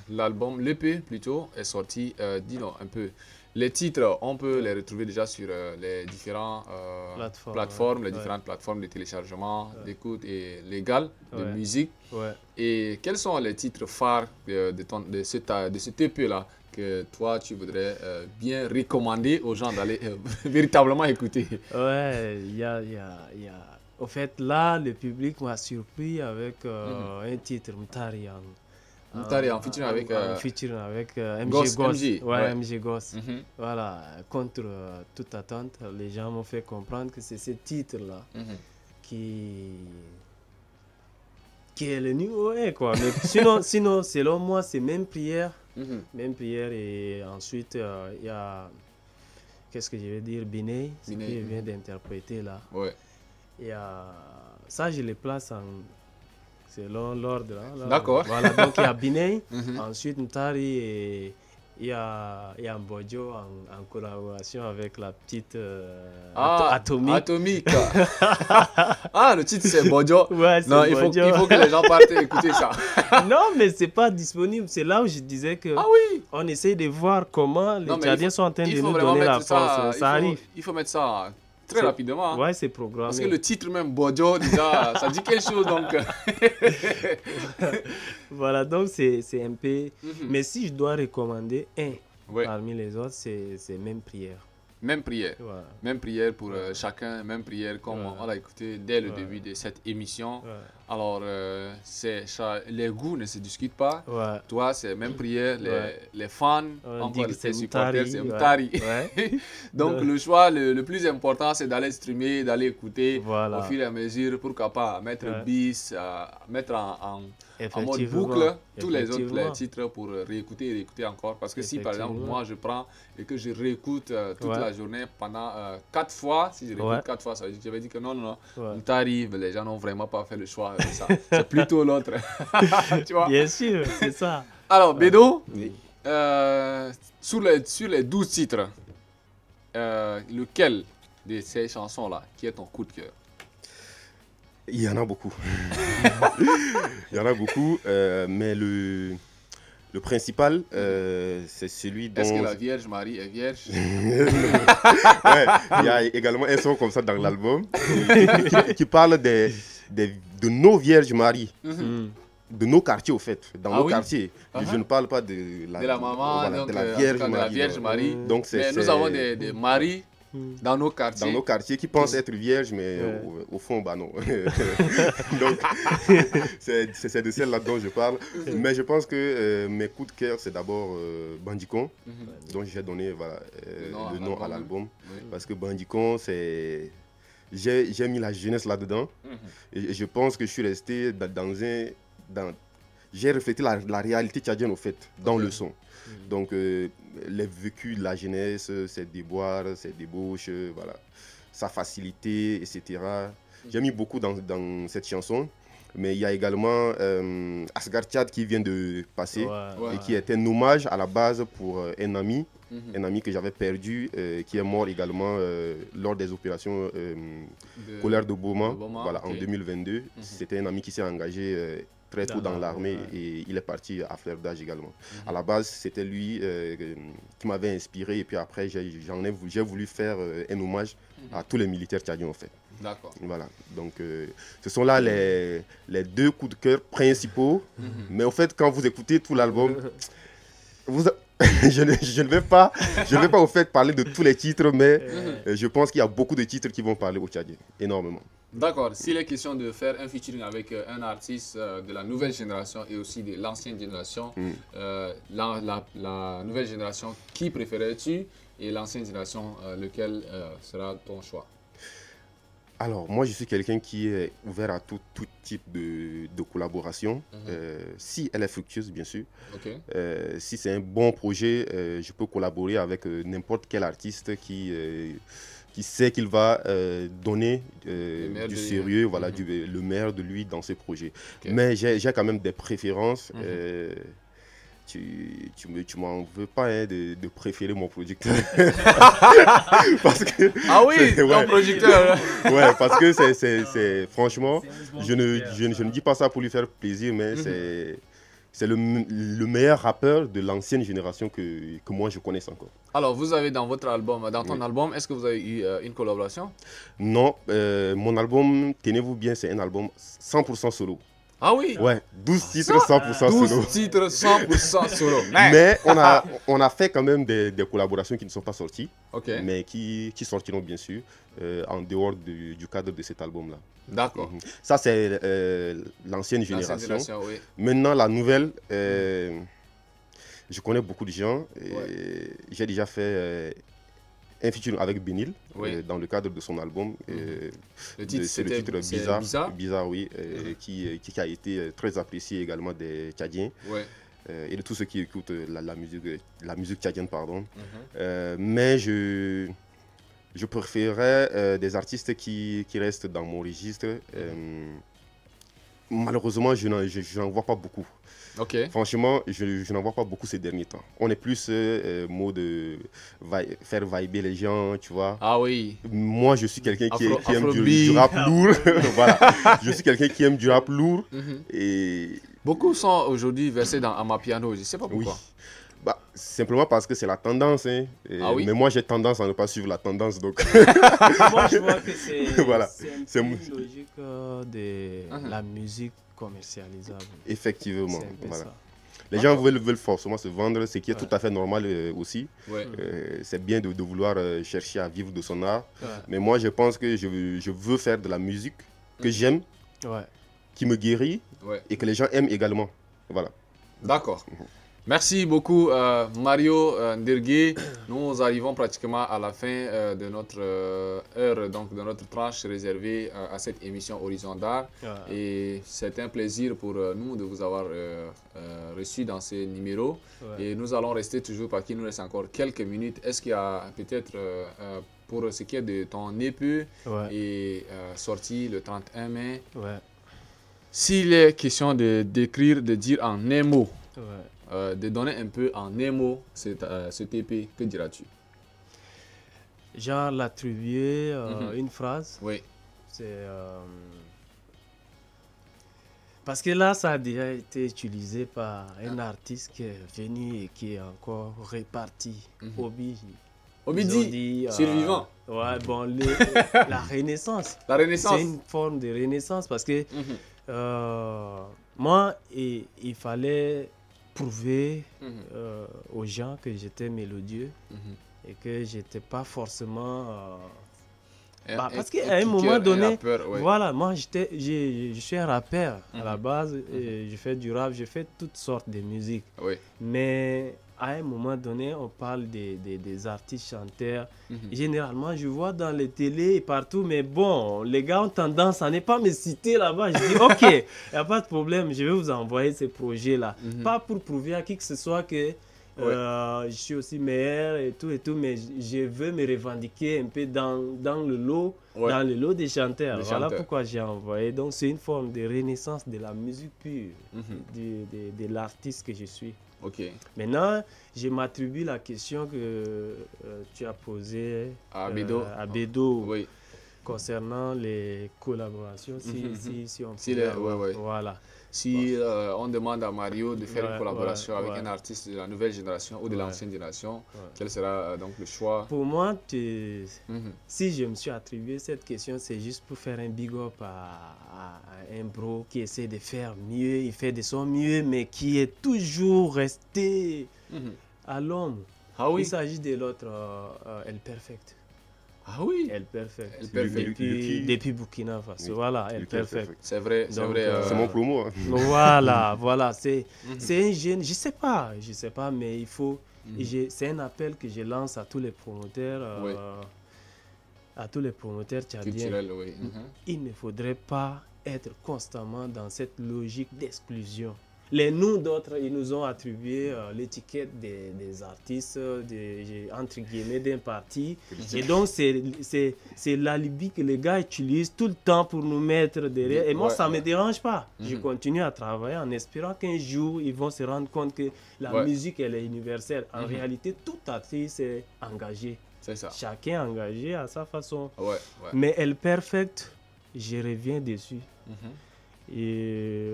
Speaker 2: l'album, l'EP plutôt, est sorti, dis-nous un peu. Les titres, on peut les retrouver déjà sur les différentes plateformes, les différentes plateformes de téléchargement, d'écoute et légales de musique. Et quels sont les titres phares de cet EP-là que toi, tu voudrais bien recommander aux gens d'aller véritablement écouter?
Speaker 5: Ouais, il y a... Au fait, là, le public m'a surpris avec un titre, Mtarian.
Speaker 2: Mtarian, featuring avec
Speaker 5: MG Goss.
Speaker 2: Ouais,
Speaker 5: MG Goss. Voilà, contre toute attente, les gens m'ont fait comprendre que c'est ce titre-là qui est le numéro 1, quoi. Mais sinon, selon moi, c'est même prière. Même prière, et ensuite, il y a, qu'est-ce que je vais dire, Binet, ce qu'il vient d'interpréter là.
Speaker 2: Ouais.
Speaker 5: Ça, je les place selon l'ordre.
Speaker 2: D'accord.
Speaker 5: Voilà, donc il y a Binet, ensuite Ntari, et il y a Mbodjo en collaboration avec la petite Atomique.
Speaker 2: Atomique. Ah, le titre c'est Mbodjo.
Speaker 5: Ouais,
Speaker 2: non, il faut que les gens partent écouter ça.
Speaker 5: Non, mais c'est pas disponible. C'est là où je disais que on essaie de voir comment les Tchadiens sont en train de nous donner la force. Ça arrive.
Speaker 2: Il faut mettre ça très rapidement.
Speaker 5: Ouais, c'est programmé.
Speaker 2: Parce que le titre même, Bojo, déjà, ça dit quelque chose. Donc.
Speaker 5: Voilà, donc c'est un peu... Mais si je dois recommander un parmi les autres, c'est Même prière.
Speaker 2: Même prière. Même prière pour chacun, même prière comme on l'a écouté dès le début de cette émission. Alors, les goûts ne se discutent pas. Toi, c'est même prière. Les fans, encore les supporters, c'est Mtari. Donc, le choix le plus important, c'est d'aller streamer, d'aller écouter au fur et à mesure. Pourquoi pas mettre bis, mettre en mode boucle tous les autres titres pour réécouter et réécouter encore. Parce que si, par exemple, moi, je prends et que je réécoute toute la journée pendant 4 fois, si je réécoute 4 fois, ça veut dire, je vais dire que non, Mtari, les gens n'ont vraiment pas fait le choix. C'est plutôt l'autre. Tu vois?
Speaker 5: Bien sûr, c'est ça.
Speaker 2: Alors, Bédo, sur les 12 titres, lequel de ces chansons-là qui est ton coup de cœur?
Speaker 6: Il y en a beaucoup. Il y en a beaucoup, mais le principal, c'est celui dont...
Speaker 2: Est-ce que la Vierge Marie est vierge?
Speaker 6: Il y a également un son comme ça dans l'album qui parle de nos Vierges Maries. De nos quartiers, au fait. Dans nos quartiers. Je ne parle pas de la
Speaker 2: maman,
Speaker 6: voilà,
Speaker 2: donc,
Speaker 6: de la Vierge Marie.
Speaker 2: Donc, mais nous avons des maris dans nos quartiers.
Speaker 6: Dans nos quartiers qui pensent être vierges, mais au fond, bah non. Donc, c'est de celle-là dont je parle. Mais je pense que mes coups de cœur, c'est d'abord Bandicon, dont j'ai donné le nom à l'album. Parce que Bandicon, c'est... J'ai mis la jeunesse là-dedans. Et je pense que je suis resté j'ai reflété la réalité tchadienne, au fait, dans le son. Donc, les vécus de la jeunesse, ses déboires, ses débauches, voilà, sa facilité, etc. J'ai mis beaucoup dans cette chanson. Mais il y a également Asghar Tchad qui vient de passer
Speaker 5: Ouais.
Speaker 6: et qui est un hommage à la base pour un ami que j'avais perdu, qui est mort également lors des opérations Colère de Boma, voilà, en 2022. C'était un ami qui s'est engagé très tôt dans l'armée et il est parti à fleur d'âge également. À la base, c'était lui qui m'avait inspiré et puis après, j'ai voulu faire un hommage à tous les militaires tchadiens en fait.
Speaker 2: D'accord.
Speaker 6: Voilà, donc ce sont là les deux coups de cœur principaux. Mais au fait, quand vous écoutez tout l'album, je ne vais pas au fait parler de tous les titres, mais je pense qu'il y a beaucoup de titres qui vont parler aux Tchadiens, énormément.
Speaker 2: D'accord, s'il est question de faire un featuring avec un artiste de la nouvelle génération et aussi de l'ancienne génération, la nouvelle génération, qui préférais-tu et l'ancienne génération, lequel sera ton choix?
Speaker 6: Alors, moi, je suis quelqu'un qui est ouvert à tout type de collaboration, si elle est fructueuse, bien sûr.
Speaker 2: Okay.
Speaker 6: Si c'est un bon projet, je peux collaborer avec n'importe quel artiste qui sait qu'il va donner du sérieux, voilà, le meilleur de lui dans ses projets. Okay. Mais j'ai quand même des préférences. Tu m'en veux pas hein, de préférer mon producteur. Parce que,
Speaker 2: ah oui, ton producteur.
Speaker 6: Ouais, parce que c'est franchement, je ne dis pas ça pour lui faire plaisir, mais c'est le meilleur rappeur de l'ancienne génération que moi je connaisse encore.
Speaker 2: Alors, vous avez dans votre album, dans ton album, est-ce que vous avez eu une collaboration?
Speaker 6: Non, mon album, tenez-vous bien, c'est un album 100% solo.
Speaker 2: Ah oui?
Speaker 6: Ouais, 12 titres 100% solo.
Speaker 2: 12 titres 100% solo.
Speaker 6: Mais on a fait quand même des collaborations qui ne sont pas sorties, mais qui sortiront bien sûr en dehors du cadre de cet album-là.
Speaker 2: D'accord.
Speaker 6: Ça, c'est l'ancienne génération. Oui. Maintenant, la nouvelle, je connais beaucoup de gens. J'ai déjà fait un featuring avec Benil dans le cadre de son album. C'est le titre Bizarre, oui, qui a été très apprécié également des Tchadiens et de tous ceux qui écoutent la musique tchadienne. Pardon. Mais je préférerais des artistes qui restent dans mon registre. Malheureusement, je n'en vois pas beaucoup. Franchement, je n'en vois pas beaucoup ces derniers temps. On est plus mot de faire vibrer les gens, tu vois.
Speaker 2: Ah oui.
Speaker 6: Moi, je suis quelqu'un qui aime du rap lourd. Voilà. Je suis quelqu'un qui aime du rap lourd. Et
Speaker 2: beaucoup sont aujourd'hui versés dans Amapiano, je ne sais pas pourquoi.
Speaker 6: Oui. Bah, simplement parce que c'est la tendance. Hein. Mais moi, j'ai tendance à ne pas suivre la tendance. Donc...
Speaker 5: moi, je vois que c'est
Speaker 6: voilà.
Speaker 5: une logique de la musique commercialisable.
Speaker 6: Effectivement. Voilà. Les gens veulent forcément se vendre, ce qui est tout à fait normal aussi. C'est bien de vouloir chercher à vivre de son art. Mais moi, je pense que je veux faire de la musique que j'aime, qui me guérit et que les gens aiment également. Voilà.
Speaker 2: D'accord. Merci beaucoup Mario Ndirgui. Nous arrivons pratiquement à la fin de notre heure, donc de notre tranche réservée à cette émission Horizon d'Art. Et c'est un plaisir pour nous de vous avoir reçu dans ces numéros. Et nous allons rester toujours parce qu'il nous reste encore quelques minutes. Est-ce qu'il y a peut-être, pour ce qui est de ton EP, et sorti le 31 mai, s'il est question de décrire, de dire en un mot, de donner un peu en un mot cet EP, que diras-tu?
Speaker 5: Genre l'attribuer une phrase.
Speaker 2: Oui.
Speaker 5: C'est parce que là, ça a déjà été utilisé par un artiste qui est venu et qui est encore reparti.
Speaker 2: Obidi, survivant.
Speaker 5: Ouais, bon, la Renaissance.
Speaker 2: La Renaissance.
Speaker 5: C'est une forme de Renaissance parce que moi, il fallait prouver aux gens que j'étais mélodieux et que j'étais pas forcément parce qu'à un moment donné rappeur, voilà, moi je suis un rappeur à la base et je fais du rap, je fais toutes sortes de musique, mais à un moment donné on parle des artistes chanteurs. Généralement je vois dans les télés et partout, mais bon, les gars ont tendance à ne pas me citer là-bas. Je dis ok, il n'y a pas de problème, je vais vous envoyer ces projets là, pas pour prouver à qui que ce soit que Je suis aussi meilleur et tout, mais je veux me revendiquer un peu dans le lot, dans le lot des chanteurs. Voilà pourquoi j'ai envoyé. Donc c'est une forme de renaissance de la musique pure, de l'artiste que je suis. Maintenant, je m'attribue la question que tu as posée à Bédo. Concernant les collaborations, si on peut voilà.
Speaker 2: Si on demande à Mario de faire une collaboration avec un artiste de la nouvelle génération ou de l'ancienne génération, quel sera donc le choix?
Speaker 5: Pour moi, si je me suis attribué cette question, c'est juste pour faire un big up à un bro qui essaie de faire mieux, il fait de son mieux, mais qui est toujours resté à l'ombre. Il s'agit de l'autre, El Perfect.
Speaker 2: Ah oui,
Speaker 5: El Perfect. Depuis Burkina Faso. Voilà, El Perfect.
Speaker 2: C'est vrai, c'est vrai.
Speaker 6: C'est mon promo.
Speaker 5: Voilà. C'est un jeune, je sais pas, mais il faut. C'est un appel que je lance à tous les promoteurs, tchadiens. Il ne faudrait pas être constamment dans cette logique d'exclusion. Nous d'autres, ils nous ont attribué l'étiquette des artistes, entre guillemets, d'un parti. Et donc, c'est l'alibi que les gars utilisent tout le temps pour nous mettre derrière. Et moi, ça ne me dérange pas. Je continue à travailler en espérant qu'un jour, ils vont se rendre compte que la musique, elle est universelle. En réalité, tout artiste est engagé.
Speaker 2: C'est ça.
Speaker 5: Chacun est engagé à sa façon. Mais El Perfect, je reviens dessus. Et...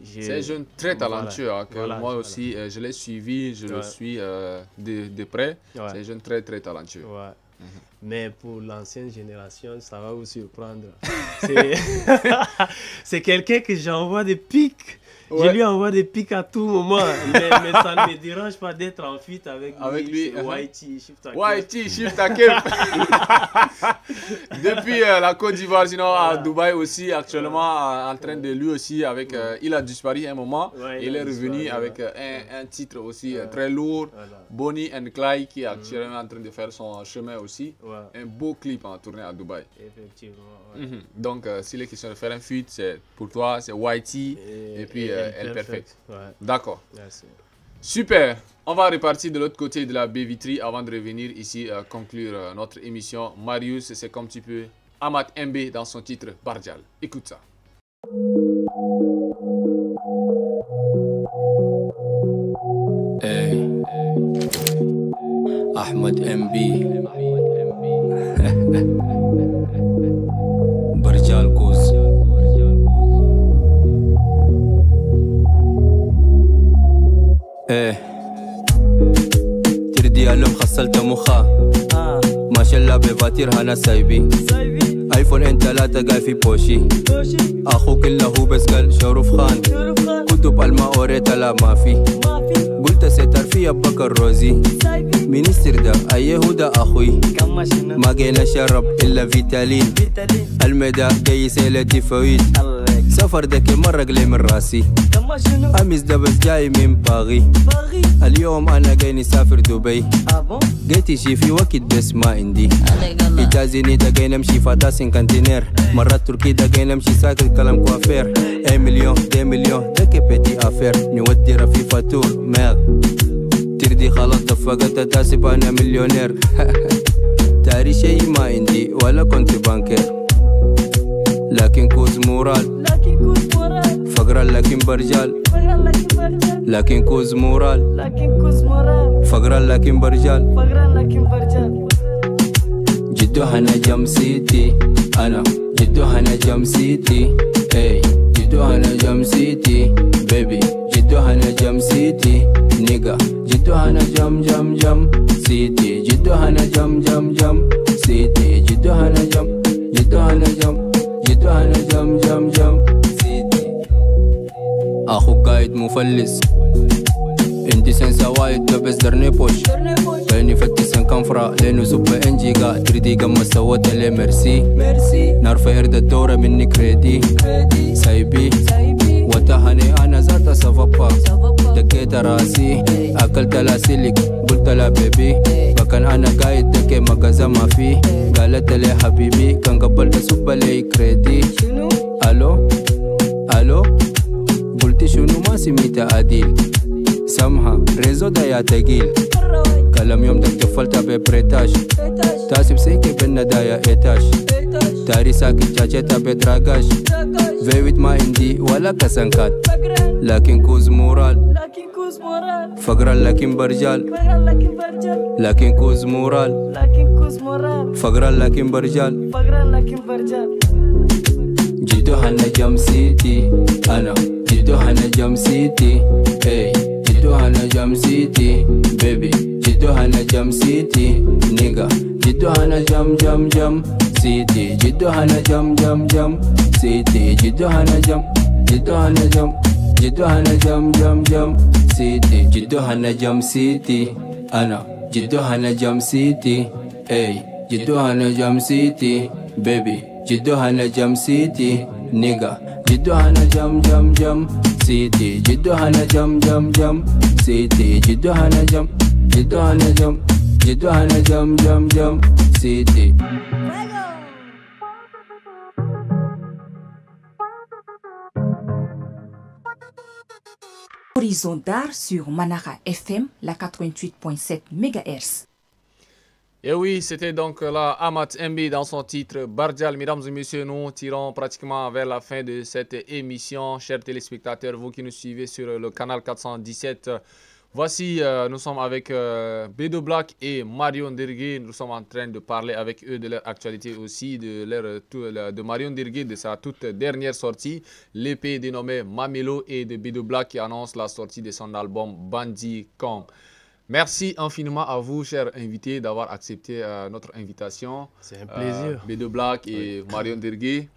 Speaker 2: c'est un jeune très talentueux. Moi aussi, je l'ai suivi, je le suis de près. C'est un jeune très, très talentueux.
Speaker 5: Mais pour l'ancienne génération, ça va vous surprendre. C'est quelqu'un que j'envoie des pics. Je lui envoie des pics à tout moment. Mais ça ne me dérange pas d'être en fuite avec lui. Whitey,
Speaker 2: Shift Akep. Depuis la Côte d'Ivoire, sinon à Dubaï aussi, actuellement en train de lui aussi, avec, il a disparu un moment. Il est revenu avec un titre aussi très lourd, Bonnie and Clyde, qui est actuellement en train de faire son chemin aussi. Un beau clip en tournée à Dubaï.
Speaker 5: Effectivement.
Speaker 2: Donc, s'il est question de faire un feat, c'est pour toi, c'est Whitey et puis El Perfect. D'accord. Super. On va repartir de l'autre côté de la baie vitrine avant de revenir ici conclure notre émission. Marius, c'est comme tu peux. Ahmad MB dans son titre Bardjal. Écoute ça.
Speaker 11: Hey. Ahmad MB. Bardjal Kouz. ايه تردي اليوم خسلت مخا ما شاء الله بفاتيرها انا سايبي ايفون ان 3 قاي في بوشي اخوك اللي هو بس قال شرف خان كتب الما اوريتا لا ما في قلت ستر في بكر روزي مينستر ده ايه ده اخوي ما جينا شرب الا فيتالين المدى جاي سيلتي فويت سفر دكي مرة قلي من راسي أميز ده بس جاي من باغي اليوم أنا جاي نسافر دبي جيتي شي في وقت بس ما عندي إجازيني ده جاي نمشي فاتاسين كانتينير مرات تركي ده جاي نمشي ساكت كلام كوافير 1 مليون 2 مليون ده كبتي أفير نودي رفي فاتور ماغ تردي خلاص دفقت تاسب أنا مليونير تاري شي ما عندي ولا كنت بانكر لكن كوز مورال فقرا لكن برجال لكن كوز مورال فقرا لكن برجال جدو هنا جم سيتي أنا جدو هنا جم سيتي اي جدو هنا جم سيتي بيبي جدو هنا جم سيتي نيجا جدو هنا جم جم جم سيتي جدو هنا جم جم جم سيتي جدو هنا جم جدو هنا جم جدو هنا جم جم جم سيتي أخو قايد مفلس عندي سنسا وايد بس درني بوش بيني فتسن كنفرة لينو سوبر انجي قا تريدي قم سوت لي ميرسي نارفة إرد الدورة مني كريدي سايبي وتهني أنا ذات سفبا دكيت راسي أكلت لا سيليك قلت لا بيبي فكان أنا قايد دكي مقازا ما فيه قالت لي حبيبي كان قبل تسوب لي كريدي ألو ألو قلت شنو ما سميت عديل سمحة ريزو ده يا تقيل كلام يوم دك تفلت ببريتاش تاسب سيكي بالندايا إيتاش تاري ساكي جاجتا بدراغاش فيويت ما عندي ولا كسنكات لكن كوز مورال فقرا لكن برجال لكن كوز مورال فقرا لكن برجال جدو هنجم سيتي أنا جدو هنجم سيتي hey جدو هنجم سيتي baby جدو هنجم سيتي nigga جدو هنجم جم جم سيتي جدو هنجم جم جم سيتي جدو هنجم جدو هنجم جدو هنجم جم جم سيتي جدو هنجم سيتي أنا جدو هنجم سيتي hey جدو هنجم سيتي baby جدو هنجم سيتي nigga جدو هنجم جم جم سيتي جدو هنجم جم جم سيتي جدو هنجم جدو هنجم جدو هنجم جم جم سيتي
Speaker 12: Horizon d'art sur Manara FM, la 88.7 MHz.
Speaker 2: Et oui, c'était donc là Amat Mb dans son titre Bardjal. Mesdames et messieurs, nous tirons pratiquement vers la fin de cette émission. Chers téléspectateurs, vous qui nous suivez sur le canal 417, voici, nous sommes avec Bedo Black et Marion Dergué. Nous sommes en train de parler avec eux de leur actualité aussi, de Marion Dergué, de sa toute dernière sortie, l'épée dénommée Mamelo, et de Bedo Black qui annonce la sortie de son album Bandit Kong. Merci infiniment à vous, chers invités, d'avoir accepté notre invitation.
Speaker 5: C'est un plaisir.
Speaker 2: Bedo Black et Marion Dergué.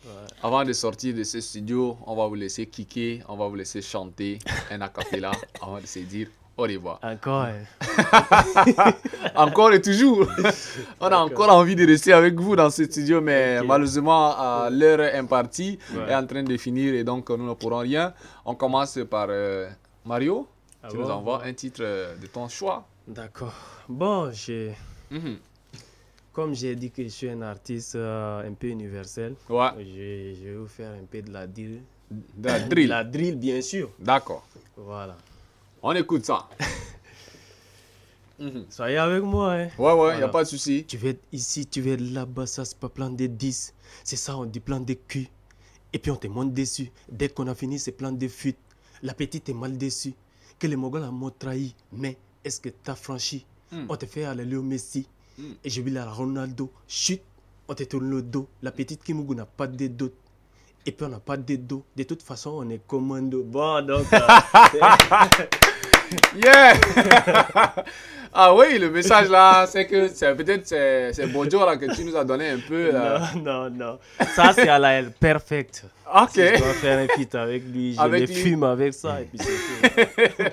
Speaker 2: Avant de sortir de ce studio, on va vous laisser kicker, on va vous laisser chanter un acapella avant de se dire au revoir.
Speaker 5: Encore.
Speaker 2: Encore et toujours. On a encore envie de rester avec vous dans ce studio, mais malheureusement, l'heure impartie est en train de finir et donc nous ne pourrons rien. On commence par Mario. Tu nous envoies un titre de ton choix.
Speaker 5: D'accord. Bon, comme j'ai dit que je suis un artiste un peu universel, je vais vous faire un peu de la drill.
Speaker 2: De la drill.
Speaker 5: La drill, bien sûr.
Speaker 2: D'accord.
Speaker 5: Voilà.
Speaker 2: On écoute ça.
Speaker 5: Soyez avec moi. Hein.
Speaker 2: Ouais, il n'y a pas de souci.
Speaker 5: Tu veux être ici, tu veux être là-bas, ça c'est pas plan de 10. C'est ça, on dit plan de cul. Et puis on te monte dessus. Dès qu'on a fini, c'est plan de fuite. La petite est mal déçue. Que les Mongols m'ont trahi, mais est-ce que tu as franchi? On te fait à la Léo Messi, et je vais à Ronaldo. Chut, on te tourne le dos. La petite Kimougou n'a pas de dos. Et puis on n'a pas de dos. De toute façon, on est commando. Bon, donc...
Speaker 2: Yeah. Ah oui, le message là, c'est que peut-être c'est Bojo là que tu nous as donné un peu.
Speaker 5: Non. Ça, c'est à la perfect.
Speaker 2: Ok.
Speaker 5: Si je dois faire un feat avec lui, je les fume avec ça et puis c'est tout.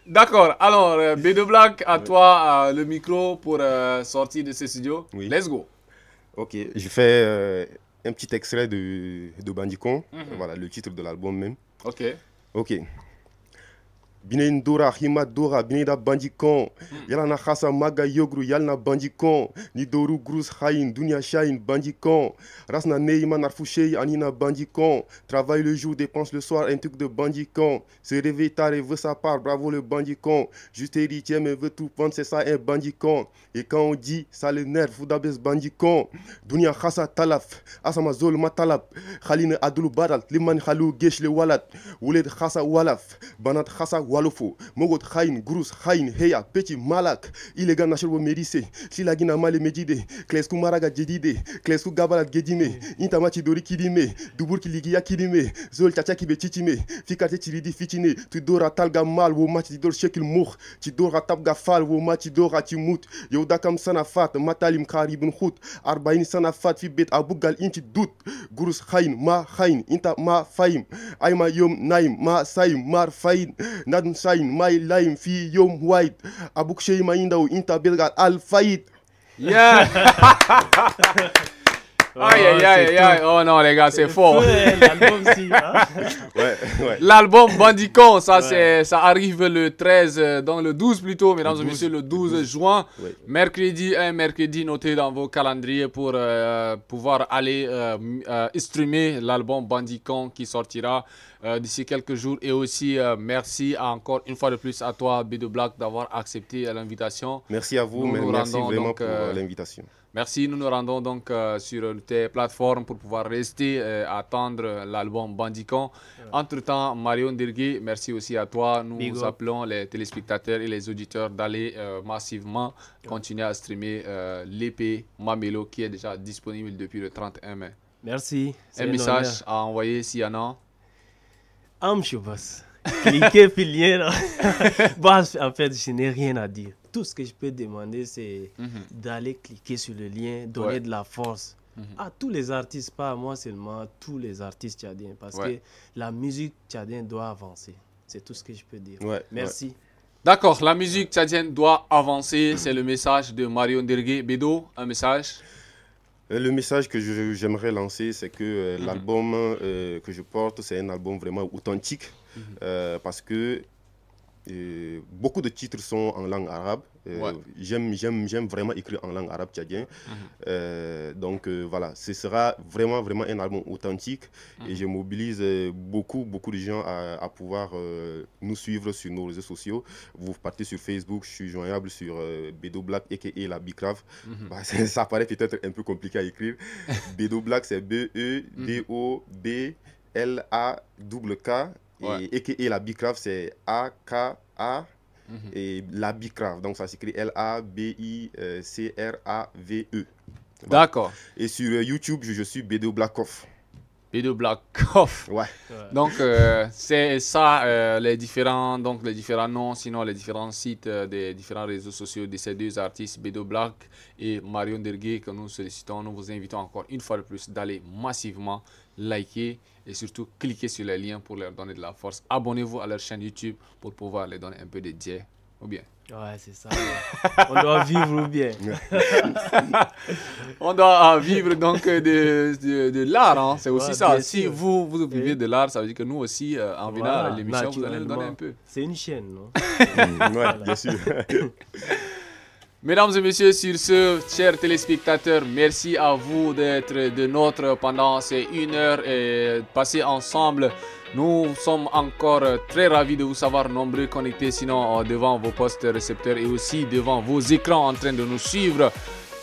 Speaker 2: D'accord. Alors, Bedo Black, à toi le micro pour sortir de ce studio.
Speaker 6: Oui.
Speaker 2: Let's go.
Speaker 6: Ok, je fais un petit extrait de Bandit Kong. Voilà, le titre de l'album même. Ok. Bine Dora, Hima Dora, Bine da Bandit Kong. Yala na Khasa Maga Yogru, Yal na Bandit Kong. Ni Doru Grus Hain, Dunia Shain, Bandit Kong. Rasna Neima Narfouché, Anina Bandit Kong. Travaille le jour, dépense le soir, un truc de Bandit Kong. Se réveille tard et veut sa part, bravo le Bandit Kong. Juste héritier, mais veut tout prendre, c'est ça un Bandit Kong. Et quand on dit, ça l'énerve, Foudabes Bandit Kong. Dunia Khasa Talaf, Asama Zol Matalap. Khaline Adulu Barat, Liman Khalou Gesh le Walat. Ouled Khasa Walaf, Banat Khasa Walofo, Mogot Khain, Grus Khain, Heya, Petit Malak, Illégal Nachelbo Médissé, Silagina Male Medide, Klesku Maraga Jedide, Klesku Gabalat Gedime, Intamachi Dori Kidime, Dubur Kiligia Kidime, Zol Tchaki Betitime, Fikate Chiridi Fitine, Tudora Talga Mal, Wo Machi Dor Shekil Mouk, Tidora Tabga Fal, Wo Machi Dora Timut, Yodakam Sanafat, Matalim Karibun Hout, Arbain Sanafat, Fibet Abugal Inti Dut, Grus Khain, Ma Khain, Inta Ma Faim, Aima Yom Naim, Ma Saim, Mar Fain, Nadun Sain, My Laim, Fi Yom White, Abuk Shei Mainda, Inta Belgal Al Faid.
Speaker 2: Yeah! Aïe. Oh non, les gars, c'est fort.
Speaker 5: L'album aussi, hein?
Speaker 6: Ouais.
Speaker 2: L'album Bandit Kong, ça arrive le 13, dans le 12 plutôt, mesdames et messieurs, le 12 juin. Ouais. Mercredi noté dans vos calendriers pour pouvoir aller streamer l'album Bandit Kong qui sortira d'ici quelques jours. Et aussi, merci encore une fois de plus à toi, B2 Black, d'avoir accepté l'invitation.
Speaker 6: Merci à vous, merci vraiment pour l'invitation.
Speaker 2: Merci, nous nous rendons donc sur tes plateformes pour pouvoir rester attendre l'album Bandicon. Entre-temps, Marion Ndergué, merci aussi à toi. Nous appelons les téléspectateurs et les auditeurs d'aller massivement continuer à streamer l'EP Mamelo qui est déjà disponible depuis le 31 mai.
Speaker 5: Merci.
Speaker 2: Un message à envoyer s'il y en a.
Speaker 5: Cliquez sur le lien là. Bon, en fait, je n'ai rien à dire. Tout ce que je peux demander, c'est d'aller cliquer sur le lien, donner de la force à tous les artistes, pas à moi seulement, tous les artistes tchadiens. Parce que la musique tchadienne doit avancer. C'est tout ce que je peux dire. Merci.
Speaker 2: D'accord, la musique tchadienne doit avancer. C'est le message de Marion Ndergué. Bédo, un message?
Speaker 6: Le message que j'aimerais lancer, c'est que l'album que je porte, c'est un album vraiment authentique. Parce que beaucoup de titres sont en langue arabe. J'aime vraiment écrire en langue arabe tchadien. Donc voilà, ce sera vraiment un album authentique. Et je mobilise beaucoup de gens à pouvoir nous suivre sur nos réseaux sociaux. Vous partez sur Facebook, je suis joignable sur B2 Black aka la Bicrave. Ça paraît peut-être un peu compliqué à écrire. B2 Black, c'est BEDOBLAK. Et aka la Bicrave, c'est AKA. Et la Bicrave, donc ça s'écrit LABICRAVE.
Speaker 2: D'accord.
Speaker 6: Et sur YouTube, je suis B2 Blackoff.
Speaker 2: B2 Blackoff. Donc c'est ça les différents noms, sinon les différents sites des différents réseaux sociaux de ces deux artistes, B2 Black et Marion Ndergué, que nous sollicitons. Nous vous invitons encore une fois de plus d'aller massivement liker et surtout cliquer sur les liens pour leur donner de la force. Abonnez-vous à leur chaîne YouTube pour pouvoir leur donner un peu de dieu ou bien.
Speaker 5: Ouais, c'est ça. On doit vivre ou bien.
Speaker 2: On doit vivre donc de l'art. Hein. C'est aussi ça. Si vous vivez de l'art, ça veut dire que nous aussi, en venant à l'émission, vous allez nous donner un peu.
Speaker 5: C'est une chaîne, non?
Speaker 6: Ouais, bien sûr.
Speaker 2: Mesdames et messieurs, sur ce, chers téléspectateurs, merci à vous d'être de nôtres pendant ces 1 heure et passer ensemble. Nous sommes encore très ravis de vous savoir nombreux connectés, sinon devant vos postes récepteurs et aussi devant vos écrans en train de nous suivre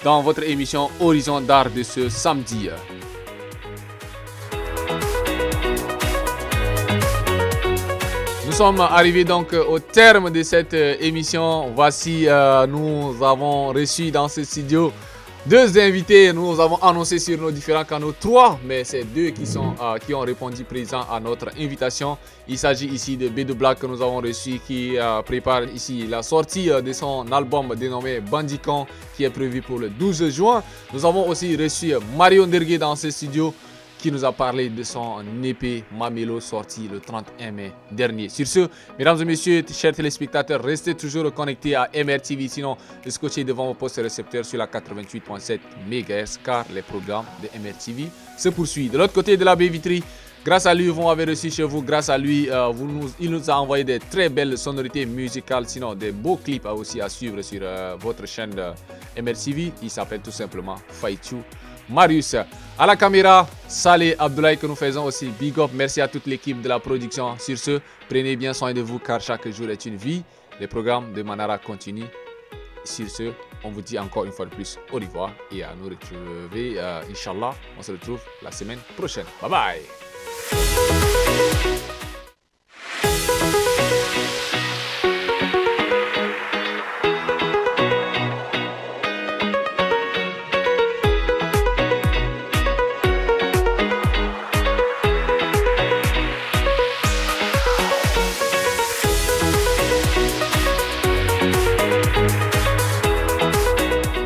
Speaker 2: dans votre émission Horizon d'Art de ce samedi. Nous sommes arrivés donc au terme de cette émission. Voici, nous avons reçu dans ce studio 2 invités. Nous avons annoncé sur nos différents canaux 3, mais c'est 2 qui ont répondu présents à notre invitation. Il s'agit ici de B2 Black que nous avons reçu, qui prépare ici la sortie de son album dénommé Bandicon, qui est prévu pour le 12 juin. Nous avons aussi reçu Marion Ndergué dans ce studio, qui nous a parlé de son EP Mamelo sorti le 31 mai dernier. Sur ce, mesdames et messieurs, chers téléspectateurs, restez toujours connectés à MRTV, sinon scotchez devant vos postes récepteurs sur la 88.7 MHz, car les programmes de MRTV se poursuivent. De l'autre côté de la baie vitrine, grâce à lui, vous avez reçu chez vous, grâce à lui, il nous a envoyé des très belles sonorités musicales, sinon des beaux clips aussi à suivre sur votre chaîne de MRTV. Il s'appelle tout simplement Fight You Marius. À la caméra, Saleh Abdoulaye, que nous faisons aussi big up. Merci à toute l'équipe de la production. Sur ce, prenez bien soin de vous car chaque jour est une vie. Les programmes de Manara continuent. Sur ce, on vous dit encore une fois de plus au revoir et à nous retrouver. Inch'Allah, on se retrouve la semaine prochaine. Bye bye.